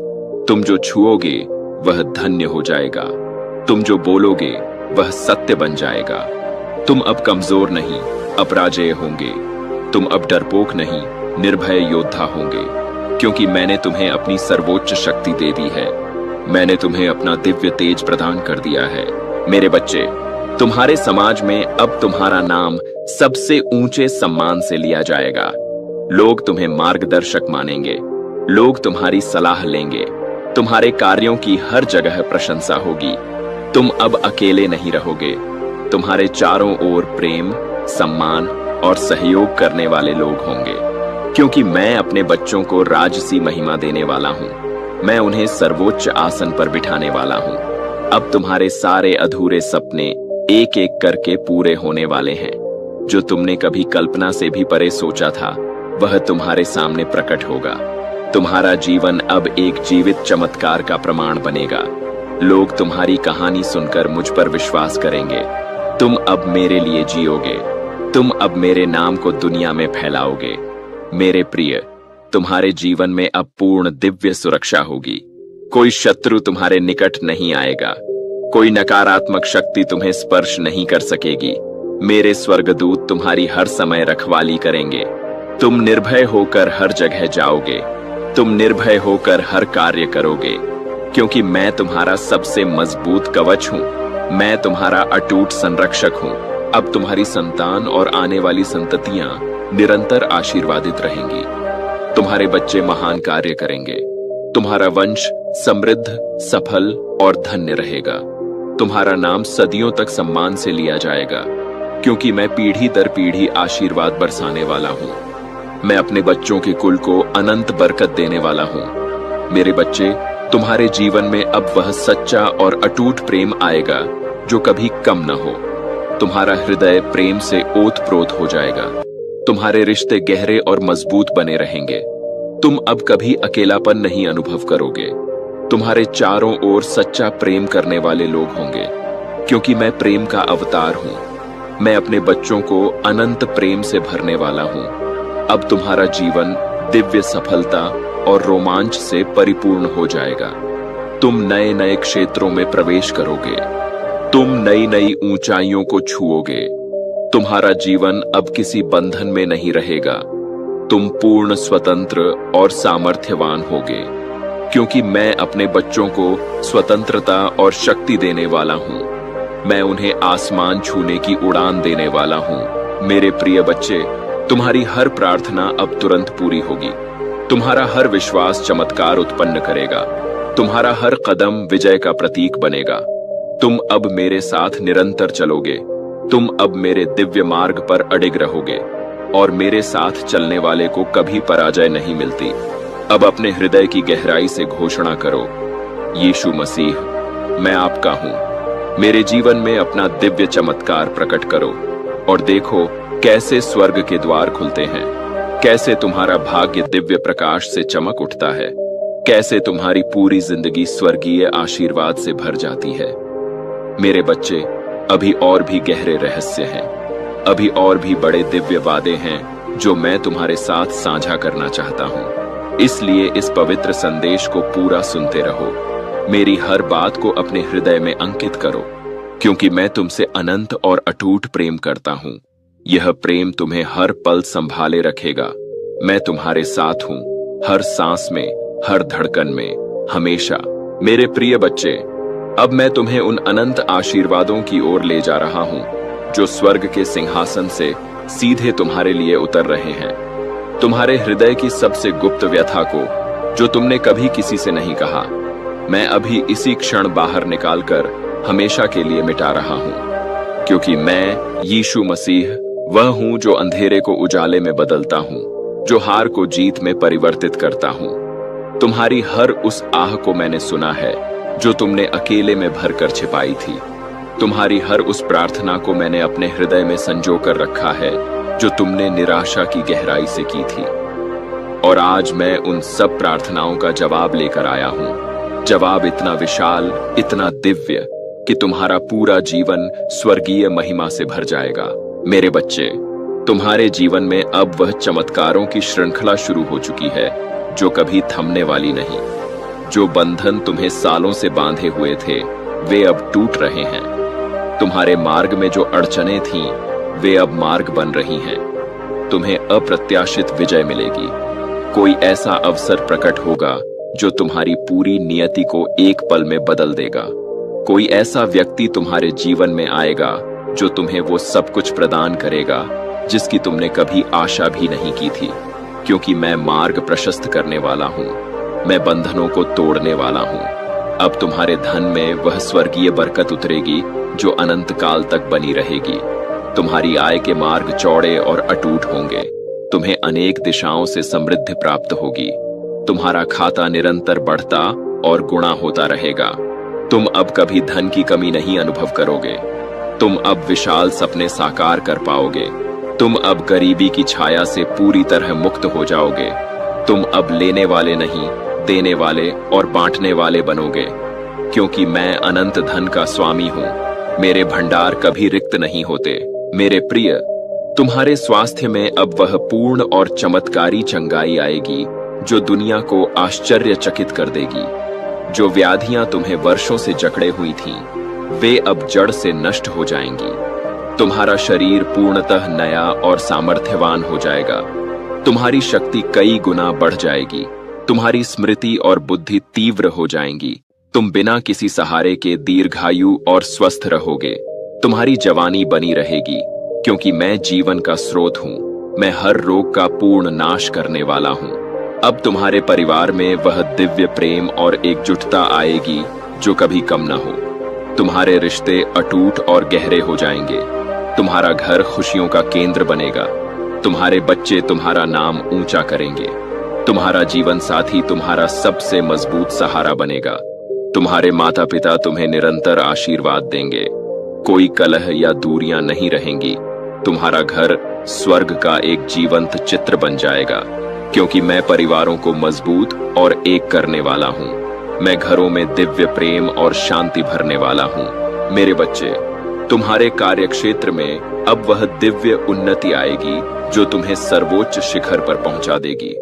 Speaker 1: तुम जो छुओगे वह धन्य हो जाएगा। तुम जो बोलोगे वह सत्य बन जाएगा। तुम अब कमजोर नहीं, अपराजेय होंगे। तुम अब डरपोक नहीं, निर्भय योद्धा होंगे, क्योंकि मैंने तुम्हें अपनी सर्वोच्च शक्ति दे दी है। मैंने तुम्हें अपना दिव्य तेज प्रदान कर दिया है। मेरे बच्चे, तुम्हारे समाज में अब तुम्हारा नाम सबसे ऊंचे सम्मान से लिया जाएगा। लोग तुम्हें मार्गदर्शक मानेंगे। लोग तुम्हारी सलाह लेंगे। तुम्हारे कार्यों की हर जगह प्रशंसा होगी। तुम अब अकेले नहीं रहोगे। तुम्हारे चारों ओर प्रेम, सम्मान और सहयोग करने वाले लोग होंगे, क्योंकि मैं अपने बच्चों को राजसी महिमा देने वाला हूँ। मैं उन्हें सर्वोच्च आसन पर बिठाने वाला हूँ। अब तुम्हारे सारे अधूरे सपने एक एक करके पूरे होने वाले हैं। जो तुमने कभी कल्पना से भी परे सोचा था, वह तुम्हारे सामने प्रकट होगा। तुम्हारा जीवन अब एक जीवित चमत्कार का प्रमाण बनेगा। लोग तुम्हारी कहानी सुनकर मुझ पर विश्वास करेंगे। तुम अब मेरे लिए जियोगे। तुम अब मेरे नाम को दुनिया में फैलाओगे। मेरे प्रिय, तुम्हारे जीवन में अब पूर्ण दिव्य सुरक्षा होगी। कोई शत्रु तुम्हारे निकट नहीं आएगा। कोई नकारात्मक शक्ति तुम्हें स्पर्श नहीं कर सकेगी। मेरे स्वर्गदूत तुम्हारी हर समय रखवाली करेंगे। तुम निर्भय होकर हर जगह जाओगे। तुम निर्भय होकर हर कार्य करोगे, क्योंकि मैं तुम्हारा सबसे मजबूत कवच हूं। मैं तुम्हारा अटूट संरक्षक हूं। अब तुम्हारी संतान और आने वाली संततियां निरंतर आशीर्वादित रहेंगी। तुम्हारे बच्चे महान कार्य करेंगे। तुम्हारा वंश समृद्ध, सफल और धन्य रहेगा। तुम्हारा नाम सदियों तक सम्मान से लिया जाएगा, क्योंकि मैं पीढ़ी दर पीढ़ी आशीर्वाद बरसाने वाला हूं। मैं अपने बच्चों के कुल को अनंत बरकत देने वाला हूं। मेरे बच्चे, तुम्हारे जीवन में अब वह सच्चा और अटूट प्रेम आएगा जो कभी कम न हो। तुम्हारा हृदय प्रेम से ओत-प्रोत हो जाएगा। तुम्हारे रिश्ते गहरे और मजबूत बने रहेंगे। तुम अब कभी अकेलापन नहीं अनुभव करोगे। तुम्हारे चारों ओर सच्चा प्रेम करने वाले लोग होंगे, क्योंकि मैं प्रेम का अवतार हूं। मैं अपने बच्चों को अनंत प्रेम से भरने वाला हूं। अब तुम्हारा जीवन दिव्य सफलता और रोमांच से परिपूर्ण हो जाएगा। तुम नए नए क्षेत्रों में प्रवेश करोगे। तुम नई नई ऊंचाइयों को छुओगे। तुम्हारा जीवन अब किसी बंधन में नहीं रहेगा। तुम पूर्ण स्वतंत्र और सामर्थ्यवान होगे, क्योंकि मैं अपने बच्चों को स्वतंत्रता और शक्ति देने वाला हूं। मैं उन्हें आसमान छूने की उड़ान देने वाला हूं। मेरे प्रिय बच्चे, तुम्हारी हर प्रार्थना अब तुरंत पूरी होगी। तुम्हारा हर विश्वास चमत्कार उत्पन्न करेगा। तुम्हारा हर कदम विजय का प्रतीक बनेगा। तुम अब मेरे साथ निरंतर चलोगे। तुम अब मेरे दिव्य मार्ग पर अडिग रहोगे, और मेरे साथ चलने वाले को कभी पराजय नहीं मिलती। अब अपने हृदय की गहराई से घोषणा करो, यीशु मसीह, मैं आपका हूं। मेरे जीवन में अपना दिव्य चमत्कार प्रकट करो, और देखो कैसे स्वर्ग के द्वार खुलते हैं। कैसे तुम्हारा भाग्य दिव्य प्रकाश से चमक उठता है। कैसे तुम्हारी पूरी जिंदगी स्वर्गीय आशीर्वाद से भर जाती है। मेरे बच्चे, अभी और भी गहरे रहस्य हैं। अभी और भी बड़े दिव्य वादे हैं जो मैं तुम्हारे साथ साझा करना चाहता हूं। इसलिए इस पवित्र संदेश को पूरा सुनते रहो। मेरी हर बात को अपने हृदय में अंकित करो, क्योंकि मैं तुमसे अनंत और अटूट प्रेम करता हूं। यह प्रेम तुम्हें हर पल संभाले रखेगा। मैं तुम्हारे साथ हूं, हर सांस में, हर धड़कन में, हमेशा। मेरे प्रिय बच्चे, अब मैं तुम्हें उन अनंत आशीर्वादों की ओर ले जा रहा हूं, जो स्वर्ग के सिंहासन से सीधे तुम्हारे लिए उतर रहे हैं। तुम्हारे हृदय की सबसे गुप्त व्यथा को, जो तुमने कभी किसी से नहीं कहा, मैं अभी इसी क्षण बाहर निकालकर हमेशा के लिए मिटा रहा हूं। क्योंकि मैं, यीशु मसीह, वह हूं जो अंधेरे को उजाले में बदलता हूं, जो हार को जीत में परिवर्तित करता हूं। तुम्हारी हर उस आह को मैंने सुना है जो तुमने अकेले में भरकर छिपाई थी। तुम्हारी हर उस प्रार्थना को मैंने अपने हृदय में संजो कर रखा है जो तुमने निराशा की गहराई से की थी। और आज मैं उन सब प्रार्थनाओं का जवाब लेकर आया हूं। जवाब इतना विशाल, इतना दिव्य कि तुम्हारा पूरा जीवन स्वर्गीय महिमा से भर जाएगा। मेरे बच्चे, तुम्हारे जीवन में अब वह चमत्कारों की श्रृंखला शुरू हो चुकी है जो कभी थमने वाली नहीं। जो बंधन तुम्हें सालों से बांधे हुए थे, वे अब टूट रहे हैं। तुम्हारे मार्ग में जो अड़चनें थीं, वे अब मार्ग बन रही हैं। तुम्हें अप्रत्याशित विजय मिलेगी। कोई ऐसा अवसर प्रकट होगा जो तुम्हारी पूरी नियति को एक पल में बदल देगा। कोई ऐसा व्यक्ति तुम्हारे जीवन में आएगा जो तुम्हें वो सब कुछ प्रदान करेगा जिसकी तुमने कभी आशा भी नहीं की थी। क्योंकि मैं मार्ग प्रशस्त करने वाला हूं। मैं बंधनों को तोड़ने वाला हूं। अब तुम्हारे धन में वह स्वर्गीय बरकत उतरेगी जो अनंत काल तक बनी रहेगी। तुम्हारी आय के मार्ग चौड़े और अटूट होंगे। तुम्हें अनेक दिशाओं से समृद्धि प्राप्त होगी। तुम्हारा खाता निरंतर बढ़ता और गुणा होता रहेगा। तुम अब कभी धन की कमी नहीं अनुभव करोगे। तुम अब विशाल सपने साकार कर पाओगे। तुम अब गरीबी की छाया से पूरी तरह मुक्त हो जाओगे। तुम अब लेने वाले नहीं, देने वाले और बांटने वाले बनोगे, क्योंकि मैं अनंत धन का स्वामी हूं। मेरे भंडार कभी रिक्त नहीं होते। मेरे प्रिय, तुम्हारे स्वास्थ्य में अब वह पूर्ण और चमत्कारी चंगाई आएगी जो दुनिया को आश्चर्यचकित कर देगी। जो व्याधियां तुम्हें वर्षों से जकड़े हुई थीं, वे अब जड़ से नष्ट हो जाएंगी। तुम्हारा शरीर पूर्णतः नया और सामर्थ्यवान हो जाएगा। तुम्हारी शक्ति कई गुना बढ़ जाएगी। तुम्हारी स्मृति और बुद्धि तीव्र हो जाएंगी। तुम बिना किसी सहारे के दीर्घायु और स्वस्थ रहोगे। तुम्हारी जवानी बनी रहेगी, क्योंकि मैं जीवन का स्रोत हूं। मैं हर रोग का पूर्ण नाश करने वाला हूं। अब तुम्हारे परिवार में वह दिव्य प्रेम और एकजुटता आएगी जो कभी कम न हो। तुम्हारे रिश्ते अटूट और गहरे हो जाएंगे। तुम्हारा घर खुशियों का केंद्र बनेगा। तुम्हारे बच्चे तुम्हारा नाम ऊंचा करेंगे। तुम्हारा जीवन साथी तुम्हारा सबसे मजबूत सहारा बनेगा। तुम्हारे माता पिता तुम्हें निरंतर आशीर्वाद देंगे। कोई कलह या दूरियां नहीं रहेंगी। तुम्हारा घर स्वर्ग का एक जीवंत चित्र बन जाएगा, क्योंकि मैं परिवारों को मजबूत और एक करने वाला हूं। मैं घरों में दिव्य प्रेम और शांति भरने वाला हूं। मेरे बच्चे, तुम्हारे कार्यक्षेत्र में अब वह दिव्य उन्नति आएगी जो तुम्हें सर्वोच्च शिखर पर पहुंचा देगी।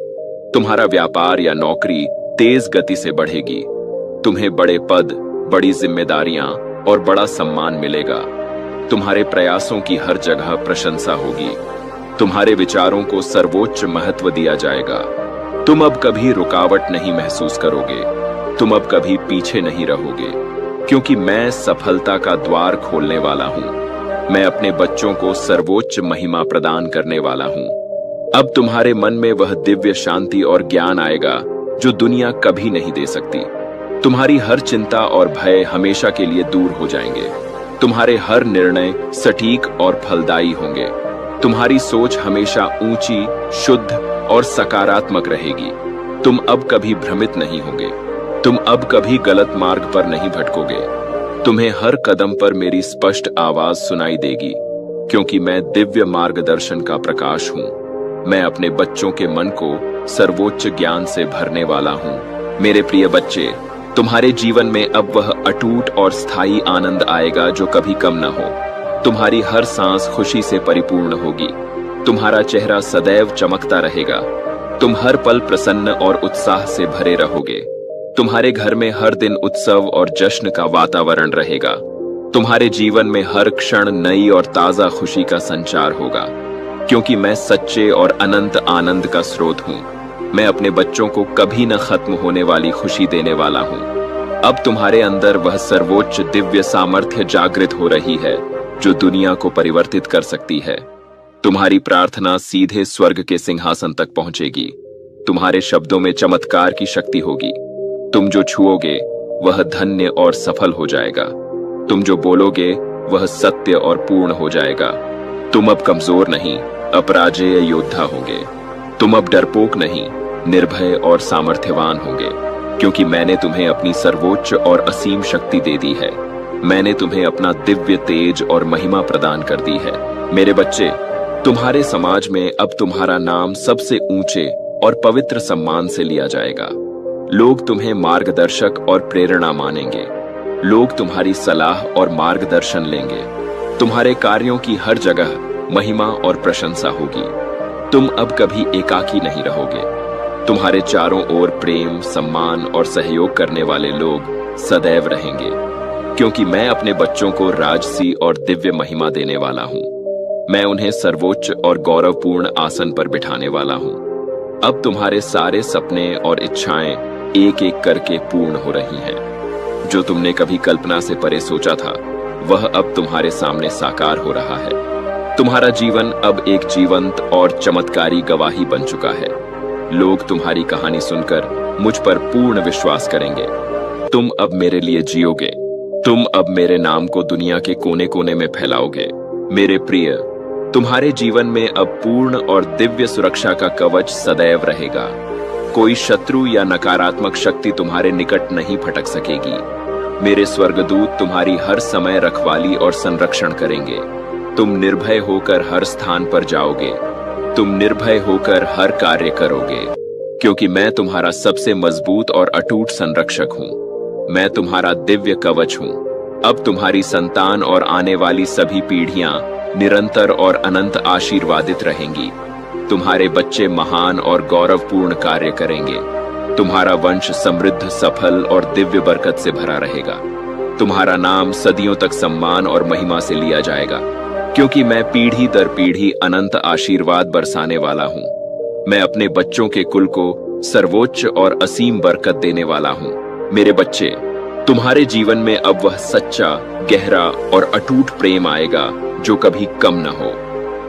Speaker 1: तुम्हारा व्यापार या नौकरी तेज गति से बढ़ेगी। तुम्हें बड़े पद, बड़ी जिम्मेदारियां और बड़ा सम्मान मिलेगा। तुम्हारे प्रयासों की हर जगह प्रशंसा होगी। तुम्हारे विचारों को सर्वोच्च महत्व दिया जाएगा। तुम अब कभी रुकावट नहीं महसूस करोगे। तुम अब कभी पीछे नहीं रहोगे, क्योंकि मैं सफलता का द्वार खोलने वाला हूं। मैं अपने बच्चों को सर्वोच्च महिमा प्रदान करने वाला हूं। अब तुम्हारे मन में वह दिव्य शांति और ज्ञान आएगा जो दुनिया कभी नहीं दे सकती। तुम्हारी हर चिंता और भय हमेशा के लिए दूर हो जाएंगे। तुम्हारे हर निर्णय सटीक और फलदायी होंगे। तुम्हारी सोच हमेशा ऊंची, शुद्ध और सकारात्मक रहेगी। तुम अब कभी भ्रमित नहीं होगे। तुम अब कभी गलत मार्ग पर नहीं भटकोगे। तुम्हें हर कदम पर मेरी स्पष्ट आवाज सुनाई देगी, क्योंकि मैं दिव्य मार्गदर्शन का प्रकाश हूं। मैं अपने बच्चों के मन को सर्वोच्च ज्ञान से भरने वाला हूं। मेरे प्रिय बच्चे, तुम्हारे जीवन में अब वह अटूट और स्थायी आनंद आएगा जो कभी कम न हो। तुम्हारी हर सांस खुशी से परिपूर्ण होगी। तुम्हारा चेहरा सदैव चमकता रहेगा। तुम हर पल प्रसन्न और उत्साह से भरे रहोगे। तुम्हारे घर में हर दिन उत्सव और जश्न का वातावरण रहेगा। तुम्हारे जीवन में हर क्षण नई और ताजा खुशी का संचार होगा, क्योंकि मैं सच्चे और अनंत आनंद का स्रोत हूं। मैं अपने बच्चों को कभी न खत्म होने वाली खुशी देने वाला हूं। अब तुम्हारे अंदर वह सर्वोच्च दिव्य सामर्थ्य जागृत हो रही है जो दुनिया को परिवर्तित कर सकती है। तुम्हारी प्रार्थना सीधे स्वर्ग के सिंहासन तक पहुंचेगी। तुम्हारे शब्दों में चमत्कार की शक्ति होगी। तुम जो छुओगे वह धन्य और सफल हो जाएगा। तुम जो बोलोगे वह सत्य और पूर्ण हो जाएगा। तुम अब कमजोर नहीं, अपराजेय योद्धा होंगे। तुम अब डरपोक नहीं, निर्भय और सामर्थ्यवान होंगे, क्योंकि मैंने तुम्हें अपनी सर्वोच्च और असीम शक्ति दे दी है। मैंने तुम्हें अपना दिव्य तेज और महिमा प्रदान कर दी है। मेरे बच्चे, तुम्हारे समाज में अब तुम्हारा नाम सबसे ऊंचे और पवित्र सम्मान से लिया जाएगा। लोग तुम्हें मार्गदर्शक और प्रेरणा मानेंगे। लोग तुम्हारी सलाह और मार्गदर्शन लेंगे। तुम्हारे कार्यों की हर जगह महिमा और प्रशंसा होगी। तुम अब कभी एकाकी नहीं रहोगे। तुम्हारे चारों ओर प्रेम, सम्मान और सहयोग करने वाले लोग सदैव रहेंगे, क्योंकि मैं अपने बच्चों को राजसी और दिव्य महिमा देने वाला हूं। मैं उन्हें सर्वोच्च और गौरवपूर्ण आसन पर बिठाने वाला हूं। अब तुम्हारे सारे सपने और इच्छाएं एक एक करके पूर्ण हो रही हैं। जो तुमने कभी कल्पना से परे सोचा था, वह अब तुम्हारे सामने साकार हो रहा है। तुम्हारा जीवन अब एक जीवंत और चमत्कारी गवाही बन चुका है। लोग तुम्हारी कहानी सुनकर मुझ पर पूर्ण विश्वास करेंगे। तुम अब मेरे लिए जियोगे। तुम अब मेरे नाम को दुनिया के कोने कोने में फैलाओगे। मेरे प्रिय, तुम्हारे जीवन में अब पूर्ण और दिव्य सुरक्षा का कवच सदैव रहेगा। कोई शत्रु या नकारात्मक शक्ति तुम्हारे निकट नहीं फटक सकेगी। मेरे स्वर्गदूत तुम्हारी हर समय रखवाली और संरक्षण करेंगे। तुम निर्भय होकर हर स्थान पर जाओगे। तुम निर्भय होकर हर कार्य करोगे, क्योंकि मैं तुम्हारा सबसे मजबूत और अटूट संरक्षक हूं। मैं तुम्हारा दिव्य कवच हूं। अब तुम्हारी संतान और आने वाली सभी पीढ़ियां निरंतर और अनंत आशीर्वादित रहेंगी। तुम्हारे बच्चे महान और गौरवपूर्ण कार्य करेंगे। तुम्हारा वंश समृद्ध, सफल और दिव्य बरकत से भरा रहेगा। तुम्हारा नाम सदियों तक सम्मान और महिमा से लिया जाएगा, क्योंकि मैं पीढ़ी दर पीढ़ी अनंत आशीर्वाद बरसाने वाला हूं। मैं अपने बच्चों के कुल को सर्वोच्च और असीम बरकत देने वाला हूं। मेरे बच्चे, तुम्हारे जीवन में अब वह सच्चा, गहरा और अटूट प्रेम आएगा जो कभी कम न हो।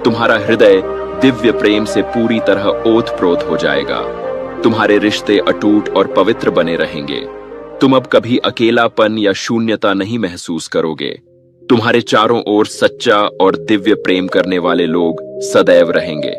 Speaker 1: तुम्हारा हृदय दिव्य प्रेम से पूरी तरह ओत-प्रोत हो जाएगा। तुम्हारे रिश्ते अटूट और पवित्र बने रहेंगे। तुम अब कभी अकेलापन या शून्यता नहीं महसूस करोगे। तुम्हारे चारों ओर सच्चा और दिव्य प्रेम करने वाले लोग सदैव रहेंगे,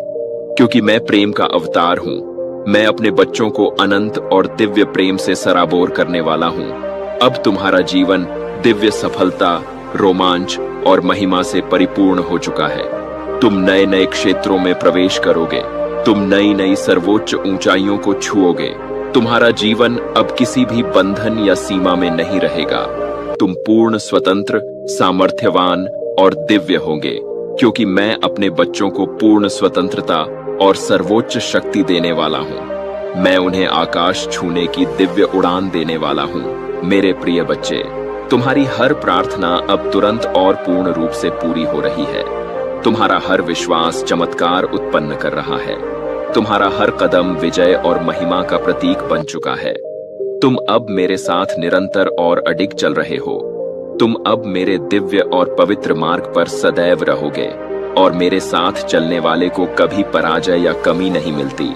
Speaker 1: क्योंकि मैं प्रेम का अवतार हूं। मैं अपने बच्चों को अनंत और दिव्य प्रेम से सराबोर करने वाला हूं। अब तुम्हारा जीवन दिव्य सफलता, रोमांच और महिमा से परिपूर्ण हो चुका है। तुम नए नए क्षेत्रों में प्रवेश करोगे। तुम नई नई सर्वोच्च ऊंचाइयों को छुओगे। तुम्हारा जीवन अब किसी भी बंधन या सीमा में नहीं रहेगा। तुम पूर्ण स्वतंत्र, सामर्थ्यवान और दिव्य होंगे, क्योंकि मैं अपने बच्चों को पूर्ण स्वतंत्रता और सर्वोच्च शक्ति देने वाला हूं। मैं उन्हें आकाश छूने की दिव्य उड़ान देने वाला हूं। मेरे प्रिय बच्चे, तुम्हारी हर प्रार्थना अब तुरंत और पूर्ण रूप से पूरी हो रही है। तुम्हारा हर विश्वास चमत्कार उत्पन्न कर रहा है। तुम्हारा हर कदम विजय और महिमा का प्रतीक बन चुका है। तुम अब मेरे साथ निरंतर और अडिग चल रहे हो। तुम अब मेरे दिव्य और पवित्र मार्ग पर सदैव रहोगे, और मेरे साथ चलने वाले को कभी पराजय या कमी नहीं मिलती।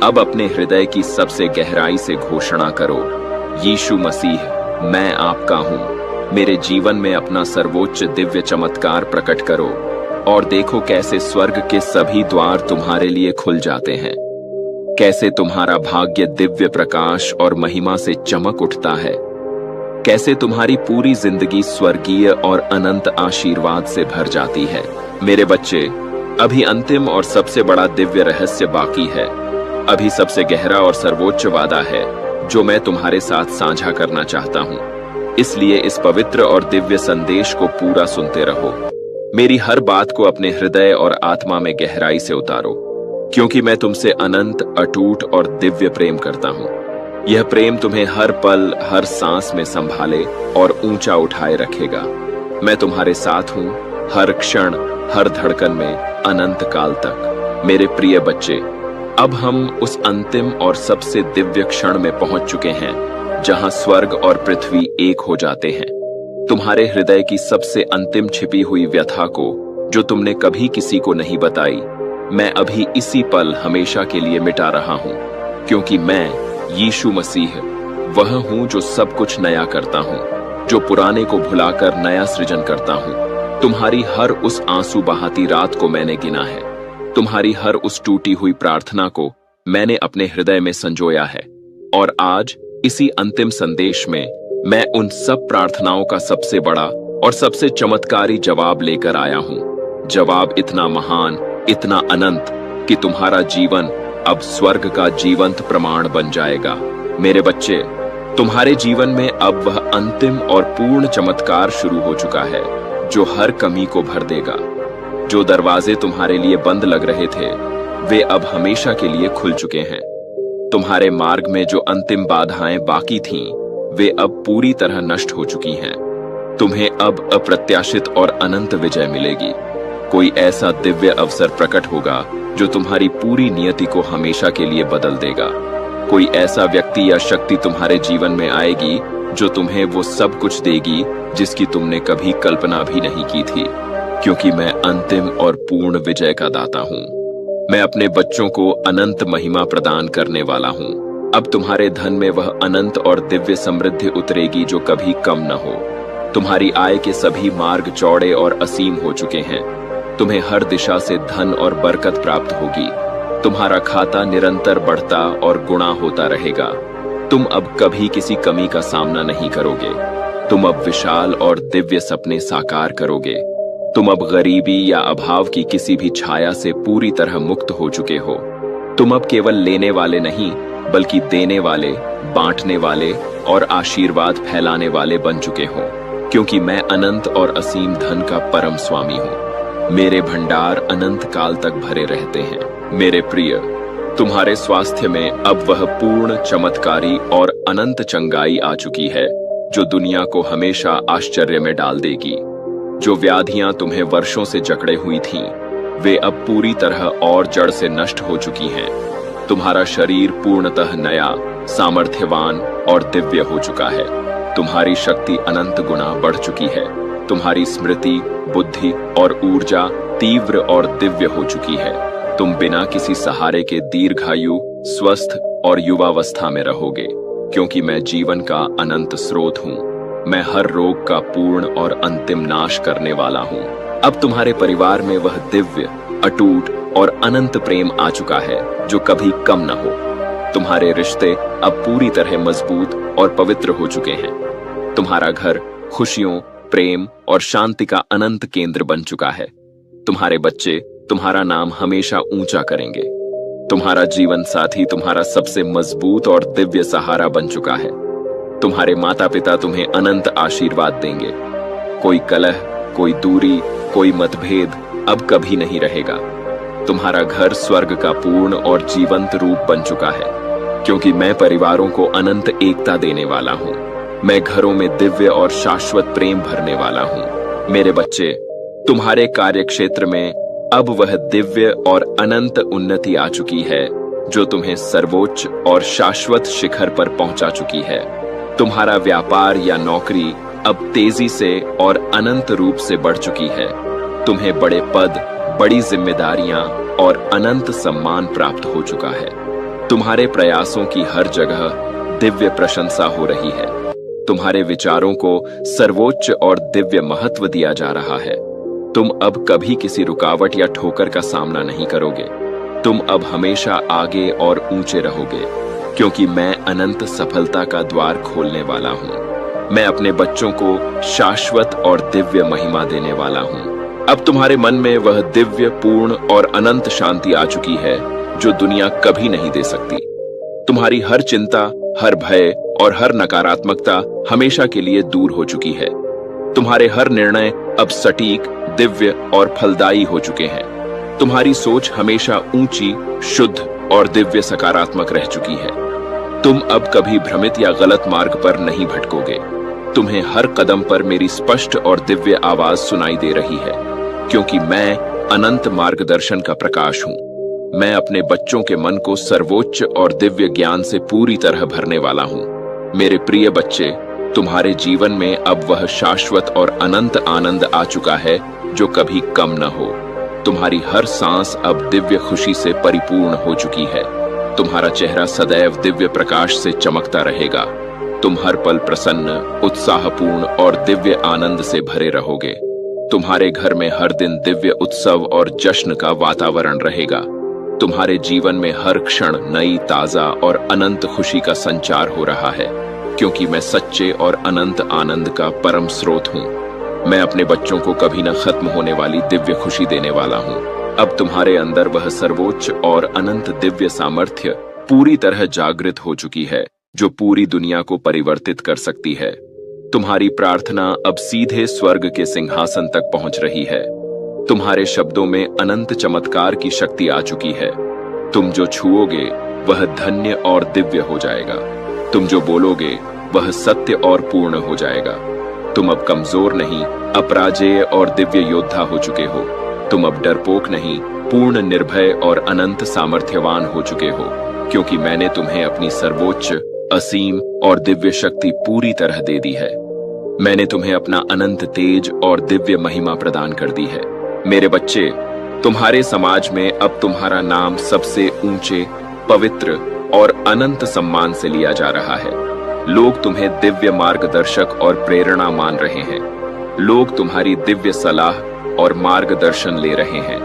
Speaker 1: अब अपने हृदय की सबसे गहराई से घोषणा करो, यीशु मसीह, मैं आपका हूं। मेरे जीवन में अपना सर्वोच्च दिव्य चमत्कार प्रकट करो, और देखो कैसे स्वर्ग के सभी द्वार तुम्हारे लिए खुल जाते हैं। कैसे तुम्हारा भाग्य दिव्य प्रकाश और महिमा से चमक उठता है। कैसे तुम्हारी पूरी जिंदगी स्वर्गीय और अनंत आशीर्वाद से भर जाती है। मेरे बच्चे, अभी अंतिम और सबसे बड़ा दिव्य रहस्य बाकी है। अभी सबसे गहरा और सर्वोच्च वादा है जो मैं तुम्हारे साथ साझा करना चाहता हूं। इसलिए इस पवित्र और दिव्य संदेश को पूरा सुनते रहो। मेरी हर बात को अपने हृदय और आत्मा में गहराई से उतारो, क्योंकि मैं तुमसे अनंत, अटूट और दिव्य प्रेम करता हूं। यह प्रेम तुम्हें हर पल, हर सांस में संभाले और ऊंचा उठाए रखेगा। मैं तुम्हारे साथ हूं, हर क्षण, हर धड़कन में, अनंत काल तक। मेरे प्रिय बच्चे, अब हम उस अंतिम और सबसे दिव्य क्षण में पहुंच चुके हैं जहां स्वर्ग और पृथ्वी एक हो जाते हैं। तुम्हारे हृदय की सबसे अंतिम छिपी हुई व्यथा को, जो तुमने कभी किसी को नहीं बताई, मैं अभी इसी पल हमेशा के लिए मिटा रहा हूं, क्योंकि मैं यीशु मसीह वह हूं जो सब कुछ नया करता हूं, जो पुराने को भुलाकर नया सृजन करता हूं। तुम्हारी हर उस आंसू बहाती रात को मैंने गिना है। तुम्हारी हर उस टूटी हुई प्रार्थना को मैंने अपने हृदय में संजोया है, और आज इसी अंतिम संदेश में मैं उन सब प्रार्थनाओं का सबसे बड़ा और सबसे चमत्कारी जवाब लेकर आया हूं। जवाब इतना महान, इतना अनंत कि तुम्हारा जीवन अब स्वर्ग का जीवंत प्रमाण बन जाएगा। मेरे बच्चे, तुम्हारे जीवन में अब वह अंतिम और पूर्ण चमत्कार शुरू हो चुका है जो हर कमी को भर देगा। जो दरवाजे तुम्हारे लिए बंद लग रहे थे, वे अब हमेशा के लिए खुल चुके हैं। तुम्हारे मार्ग में जो अंतिम बाधाएं बाकी थीं, वे अब पूरी तरह नष्ट हो चुकी हैं। तुम्हें अब अप्रत्याशित और अनंत विजय मिलेगी। कोई ऐसा दिव्य अवसर प्रकट होगा जो तुम्हारी पूरी नियति को हमेशा के लिए बदल देगा। कोई ऐसा व्यक्ति या शक्ति तुम्हारे जीवन में आएगी जो तुम्हें वो सब कुछ देगी जिसकी तुमने कभी कल्पना भी नहीं की थी, क्योंकि मैं अंतिम और पूर्ण विजय का दाता हूं। मैं अपने बच्चों को अनंत महिमा प्रदान करने वाला हूं। अब तुम्हारे धन में वह अनंत और दिव्य समृद्धि उतरेगी जो कभी कम न हो। तुम्हारी आय के सभी मार्ग चौड़े और असीम हो चुके हैं। तुम्हें हर दिशा से धन और बरकत प्राप्त होगी। तुम्हारा खाता निरंतर बढ़ता और गुणा होता रहेगा। तुम अब कभी किसी कमी का सामना नहीं करोगे। तुम अब विशाल और दिव्य सपने साकार करोगे। तुम अब गरीबी या अभाव की किसी भी छाया से पूरी तरह मुक्त हो चुके हो। तुम अब केवल लेने वाले नहीं, बल्कि देने वाले, बांटने वाले और आशीर्वाद फैलाने वाले बन चुके हो, क्योंकि मैं अनंत और असीम धन का परम स्वामी हूँ। मेरे भंडार अनंत काल तक भरे रहते हैं। मेरे प्रिय, तुम्हारे स्वास्थ्य में अब वह पूर्ण, चमत्कारी और अनंत चंगाई आ चुकी है जो दुनिया को हमेशा आश्चर्य में डाल देगी। जो व्याधियां तुम्हें वर्षों से जकड़े हुई थीं, वे अब पूरी तरह और जड़ से नष्ट हो चुकी हैं। तुम्हारा शरीर पूर्णतः नया, सामर्थ्यवान और दिव्य हो चुका है। तुम्हारी शक्ति अनंत गुना बढ़ चुकी है। तुम्हारी स्मृति, बुद्धि और ऊर्जा तीव्र और दिव्य हो चुकी है। तुम बिना किसी सहारे के दीर्घायु, स्वस्थ और युवावस्था में रहोगे, क्योंकि मैं जीवन का अनंत स्रोत हूँ। मैं हर रोग का पूर्ण और अंतिम नाश करने वाला हूँ। अब तुम्हारे परिवार में वह दिव्य, अटूट और अनंत प्रेम आ चुका है जो कभी कम न हो। तुम्हारे रिश्ते अब पूरी तरह मजबूत और पवित्र हो चुके हैं। तुम्हारा घर खुशियों, प्रेम और शांति का अनंत केंद्र बन चुका है। तुम्हारे बच्चे तुम्हारा नाम हमेशा ऊंचा करेंगे। तुम्हारा जीवन साथी तुम्हारा सबसे मजबूत और दिव्य सहारा बन चुका है। तुम्हारे माता पिता तुम्हें अनंत आशीर्वाद देंगे। कोई कलह, कोई दूरी, कोई मतभेद अब कभी नहीं रहेगा। तुम्हारा घर स्वर्ग का पूर्ण और जीवंत रूप बन चुका है, क्योंकि मैं परिवारों को अनंत एकता देने वाला हूँ। मैं घरों में दिव्य और शाश्वत प्रेम भरने वाला हूँ। मेरे बच्चे, तुम्हारे कार्यक्षेत्र में अब वह दिव्य और अनंत उन्नति आ चुकी है जो तुम्हें सर्वोच्च और शाश्वत शिखर पर पहुंचा चुकी है। तुम्हारा व्यापार या नौकरी अब तेजी से और अनंत रूप से बढ़ चुकी है। तुम्हें बड़े पद, बड़ी जिम्मेदारियां और अनंत सम्मान प्राप्त हो चुका है। तुम्हारे प्रयासों की हर जगह दिव्य प्रशंसा हो रही है। तुम्हारे विचारों को सर्वोच्च और दिव्य महत्व दिया जा रहा है। तुम अब कभी किसी रुकावट या ठोकर का सामना नहीं करोगे। तुम अब हमेशा आगे और ऊंचे रहोगे, क्योंकि मैं अनंत सफलता का द्वार खोलने वाला हूँ। मैं अपने बच्चों को शाश्वत और दिव्य महिमा देने वाला हूँ। अब तुम्हारे मन में वह दिव्य, पूर्ण और अनंत शांति आ चुकी है जो दुनिया कभी नहीं दे सकती। तुम्हारी हर चिंता, हर भय और हर नकारात्मकता हमेशा के लिए दूर हो चुकी है। तुम्हारे हर निर्णय अब सटीक, दिव्य और फलदायी हो चुके हैं। तुम्हारी सोच हमेशा ऊंची, शुद्ध और दिव्य सकारात्मक रह चुकी है। तुम अब कभी भ्रमित या गलत मार्ग पर नहीं भटकोगे। तुम्हें हर कदम पर मेरी स्पष्ट और दिव्य आवाज सुनाई दे रही है, क्योंकि मैं अनंत मार्गदर्शन का प्रकाश हूँ। मैं अपने बच्चों के मन को सर्वोच्च और दिव्य ज्ञान से पूरी तरह भरने वाला हूँ। मेरे प्रिय बच्चे, तुम्हारे जीवन में अब वह शाश्वत और अनंत आनंद आ चुका है जो कभी कम न हो। तुम्हारी हर सांस अब दिव्य खुशी से परिपूर्ण हो चुकी है। तुम्हारा चेहरा सदैव दिव्य प्रकाश से चमकता रहेगा। तुम हर पल प्रसन्न, उत्साहपूर्ण और दिव्य आनंद से भरे रहोगे। तुम्हारे घर में हर दिन दिव्य उत्सव और जश्न का वातावरण रहेगा। तुम्हारे जीवन में हर क्षण नई, ताजा और अनंत खुशी का संचार हो रहा है, क्योंकि मैं सच्चे और अनंत आनंद का परम स्रोत हूँ। मैं अपने बच्चों को कभी न खत्म होने वाली दिव्य खुशी देने वाला हूँ। अब तुम्हारे अंदर वह सर्वोच्च और अनंत दिव्य सामर्थ्य पूरी तरह जागृत हो चुकी है जो पूरी दुनिया को परिवर्तित कर सकती है। तुम्हारी प्रार्थना अब सीधे स्वर्ग के सिंहासन तक पहुंच रही है। तुम्हारे शब्दों में अनंत चमत्कार की शक्ति आ चुकी है। तुम जो छुओगे वह धन्य और दिव्य हो जाएगा। तुम जो बोलोगे वह सत्य और पूर्ण हो जाएगा। तुम अब कमजोर नहीं, अपराजेय और दिव्य योद्धा हो चुके हो। तुम अब डरपोक नहीं, पूर्ण निर्भय और अनंत सामर्थ्यवान हो चुके हो, क्योंकि मैंने तुम्हें अपनी सर्वोच्च, असीम और दिव्य शक्ति पूरी तरह दे दी है। मैंने तुम्हें अपना अनंत तेज और दिव्य महिमा प्रदान कर दी है। मेरे बच्चे, तुम्हारे समाज में अब तुम्हारा नाम सबसे ऊंचे, पवित्र और अनंत सम्मान से लिया जा रहा है। लोग तुम्हें दिव्य मार्गदर्शक और प्रेरणा मान रहे हैं। लोग तुम्हारी दिव्य सलाह और मार्गदर्शन ले रहे हैं।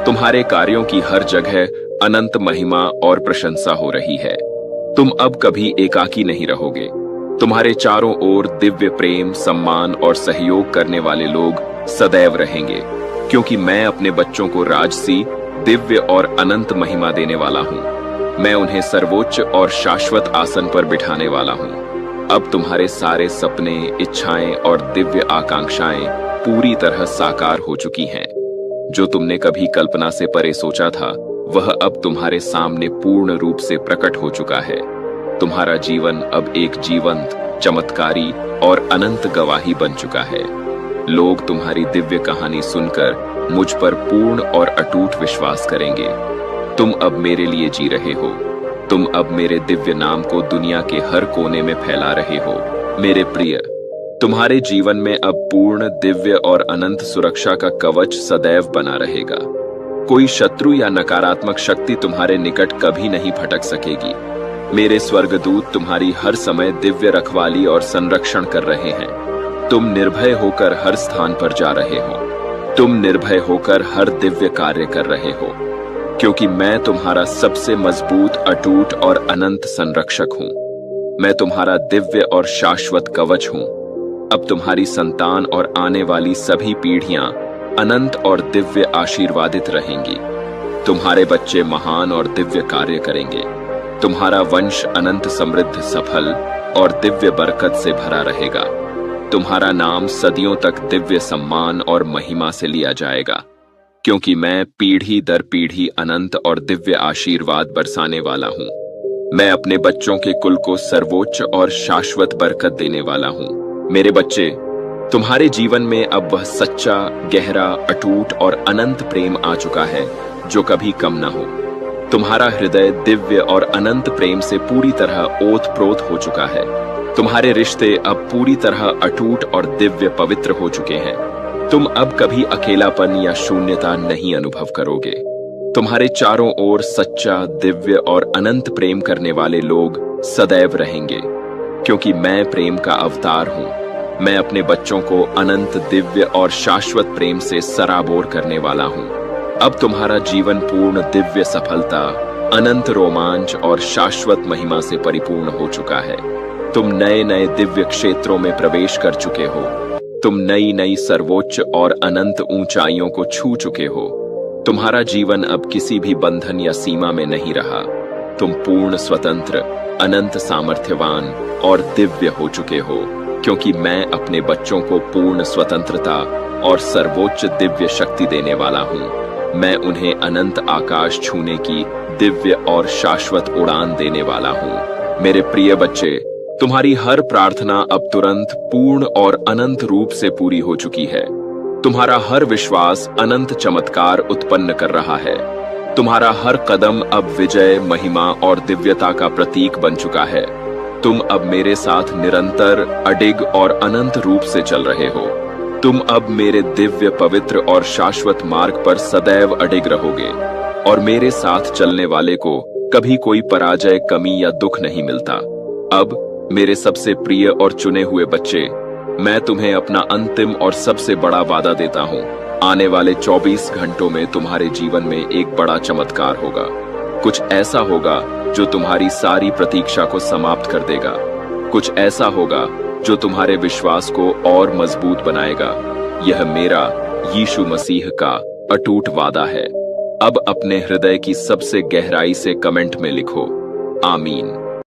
Speaker 1: तुम्हारे कार्यों की हर जगह अनंत महिमा और प्रशंसा हो रही है। तुम अब कभी एकाकी नहीं रहोगे। तुम्हारे चारों ओर दिव्य प्रेम, सम्मान और सहयोग करने वाले लोग सदैव रहेंगे, क्योंकि मैं अपने बच्चों को राजसी, दिव्य और अनंत महिमा देने वाला हूँ। मैं उन्हें सर्वोच्च और शाश्वत आसन पर बिठाने वाला हूँ। अब तुम्हारे सारे सपने, इच्छाएं और दिव्य आकांक्षाएं पूरी तरह साकार हो चुकी हैं। जो तुमने कभी कल्पना से परे सोचा था, वह अब तुम्हारे सामने पूर्ण रूप से प्रकट हो चुका है। तुम्हारा जीवन अब एक जीवंत, चमत्कारी और अनंत गवाही बन चुका है। लोग तुम्हारी दिव्य कहानी सुनकर मुझ पर पूर्ण और अटूट विश्वास करेंगे। तुम अब मेरे लिए जी रहे हो। तुम अब मेरे दिव्य नाम को दुनिया के हर कोने में फैला रहे हो। मेरे प्रिय, तुम्हारे जीवन में अब पूर्ण, दिव्य और अनंत सुरक्षा का कवच सदैव बना रहेगा। कोई शत्रु या नकारात्मक शक्ति तुम्हारे निकट कभी नहीं भटक सकेगी। मेरे स्वर्गदूत तुम्हारी हर समय दिव्य रखवाली और संरक्षण कर रहे हैं। तुम निर्भय होकर हर स्थान पर जा रहे हो। तुम निर्भय होकर हर दिव्य कार्य कर रहे हो, क्योंकि मैं तुम्हारा सबसे मजबूत, अटूट और अनंत संरक्षक हूं। मैं तुम्हारा दिव्य और शाश्वत कवच हूं। अब तुम्हारी संतान और आने वाली सभी पीढ़ियां अनंत और दिव्य आशीर्वादित रहेंगी। तुम्हारे बच्चे महान और दिव्य कार्य करेंगे। तुम्हारा वंश अनंत, समृद्ध, सफल और दिव्य बरकत से भरा रहेगा। तुम्हारा नाम सदियों तक दिव्य सम्मान और महिमा से लिया जाएगा, क्योंकि मैं पीढ़ी दर पीढ़ी अनंत और दिव्य आशीर्वाद बरसाने वाला हूं। मैं अपने बच्चों के कुल को सर्वोच्च और शाश्वत बरकत देने वाला हूं। मेरे बच्चे, तुम्हारे जीवन में अब वह सच्चा, गहरा, अटूट और अनंत प्रेम आ चुका है जो कभी कम न हो। तुम्हारा हृदय दिव्य और अनंत प्रेम से पूरी तरह ओत-प्रोत हो चुका है। तुम्हारे रिश्ते अब पूरी तरह अटूट और दिव्य पवित्र हो चुके हैं। तुम अब कभी अकेलापन या शून्यता नहीं अनुभव करोगे। तुम्हारे चारों ओर सच्चा, दिव्य और अनंत प्रेम करने वाले लोग सदैव रहेंगे, क्योंकि मैं प्रेम का अवतार हूं। मैं अपने बच्चों को अनंत, दिव्य और शाश्वत प्रेम से सराबोर करने वाला हूं। अब तुम्हारा जीवन पूर्ण दिव्य सफलता, अनंत रोमांच और शाश्वत महिमा से परिपूर्ण हो चुका है। तुम नए नए दिव्य क्षेत्रों में प्रवेश कर चुके हो। तुम नई नई सर्वोच्च और अनंत ऊंचाइयों को छू चुके हो। तुम्हारा जीवन अब किसी भी बंधन या सीमा में नहीं रहा। तुम पूर्ण, स्वतंत्र, अनंत, सामर्थ्यवान और दिव्य हो चुके हो, क्योंकि मैं अपने बच्चों को पूर्ण स्वतंत्रता और सर्वोच्च दिव्य शक्ति देने वाला हूं। मैं उन्हें अनंत आकाश छूने की दिव्य और शाश्वत उड़ान देने वाला हूं। मेरे प्रिय बच्चे, तुम्हारी हर प्रार्थना अब तुरंत, पूर्ण और अनंत रूप से पूरी हो चुकी है। तुम्हारा हर विश्वास अनंत चमत्कार उत्पन्न कर रहा है। तुम्हारा हर कदम अब विजय, महिमा और दिव्यता का प्रतीक बन चुका है। तुम अब मेरे साथ निरंतर, अडिग और अनंत रूप से चल रहे हो। तुम अब मेरे दिव्य, पवित्र और शाश्वत मार्ग पर सदैव अडिग रहोगे, और मेरे साथ चलने वाले को कभी कोई पराजय, कमी या दुख नहीं मिलता। अब मेरे सबसे प्रिय और चुने हुए बच्चे, मैं तुम्हें अपना अंतिम और सबसे बड़ा वादा देता हूं। आने वाले 24 घंटों में तुम्हारे जीवन में एक बड़ा चमत्कार होगा। कुछ ऐसा होगा जो तुम्हारी सारी प्रतीक्षा को समाप्त कर देगा। कुछ ऐसा होगा जो तुम्हारे विश्वास को और मजबूत बनाएगा। यह मेरा, यीशु मसीह का अटूट वादा है। अब अपने हृदय की सबसे गहराई से कमेंट में लिखो, आमीन।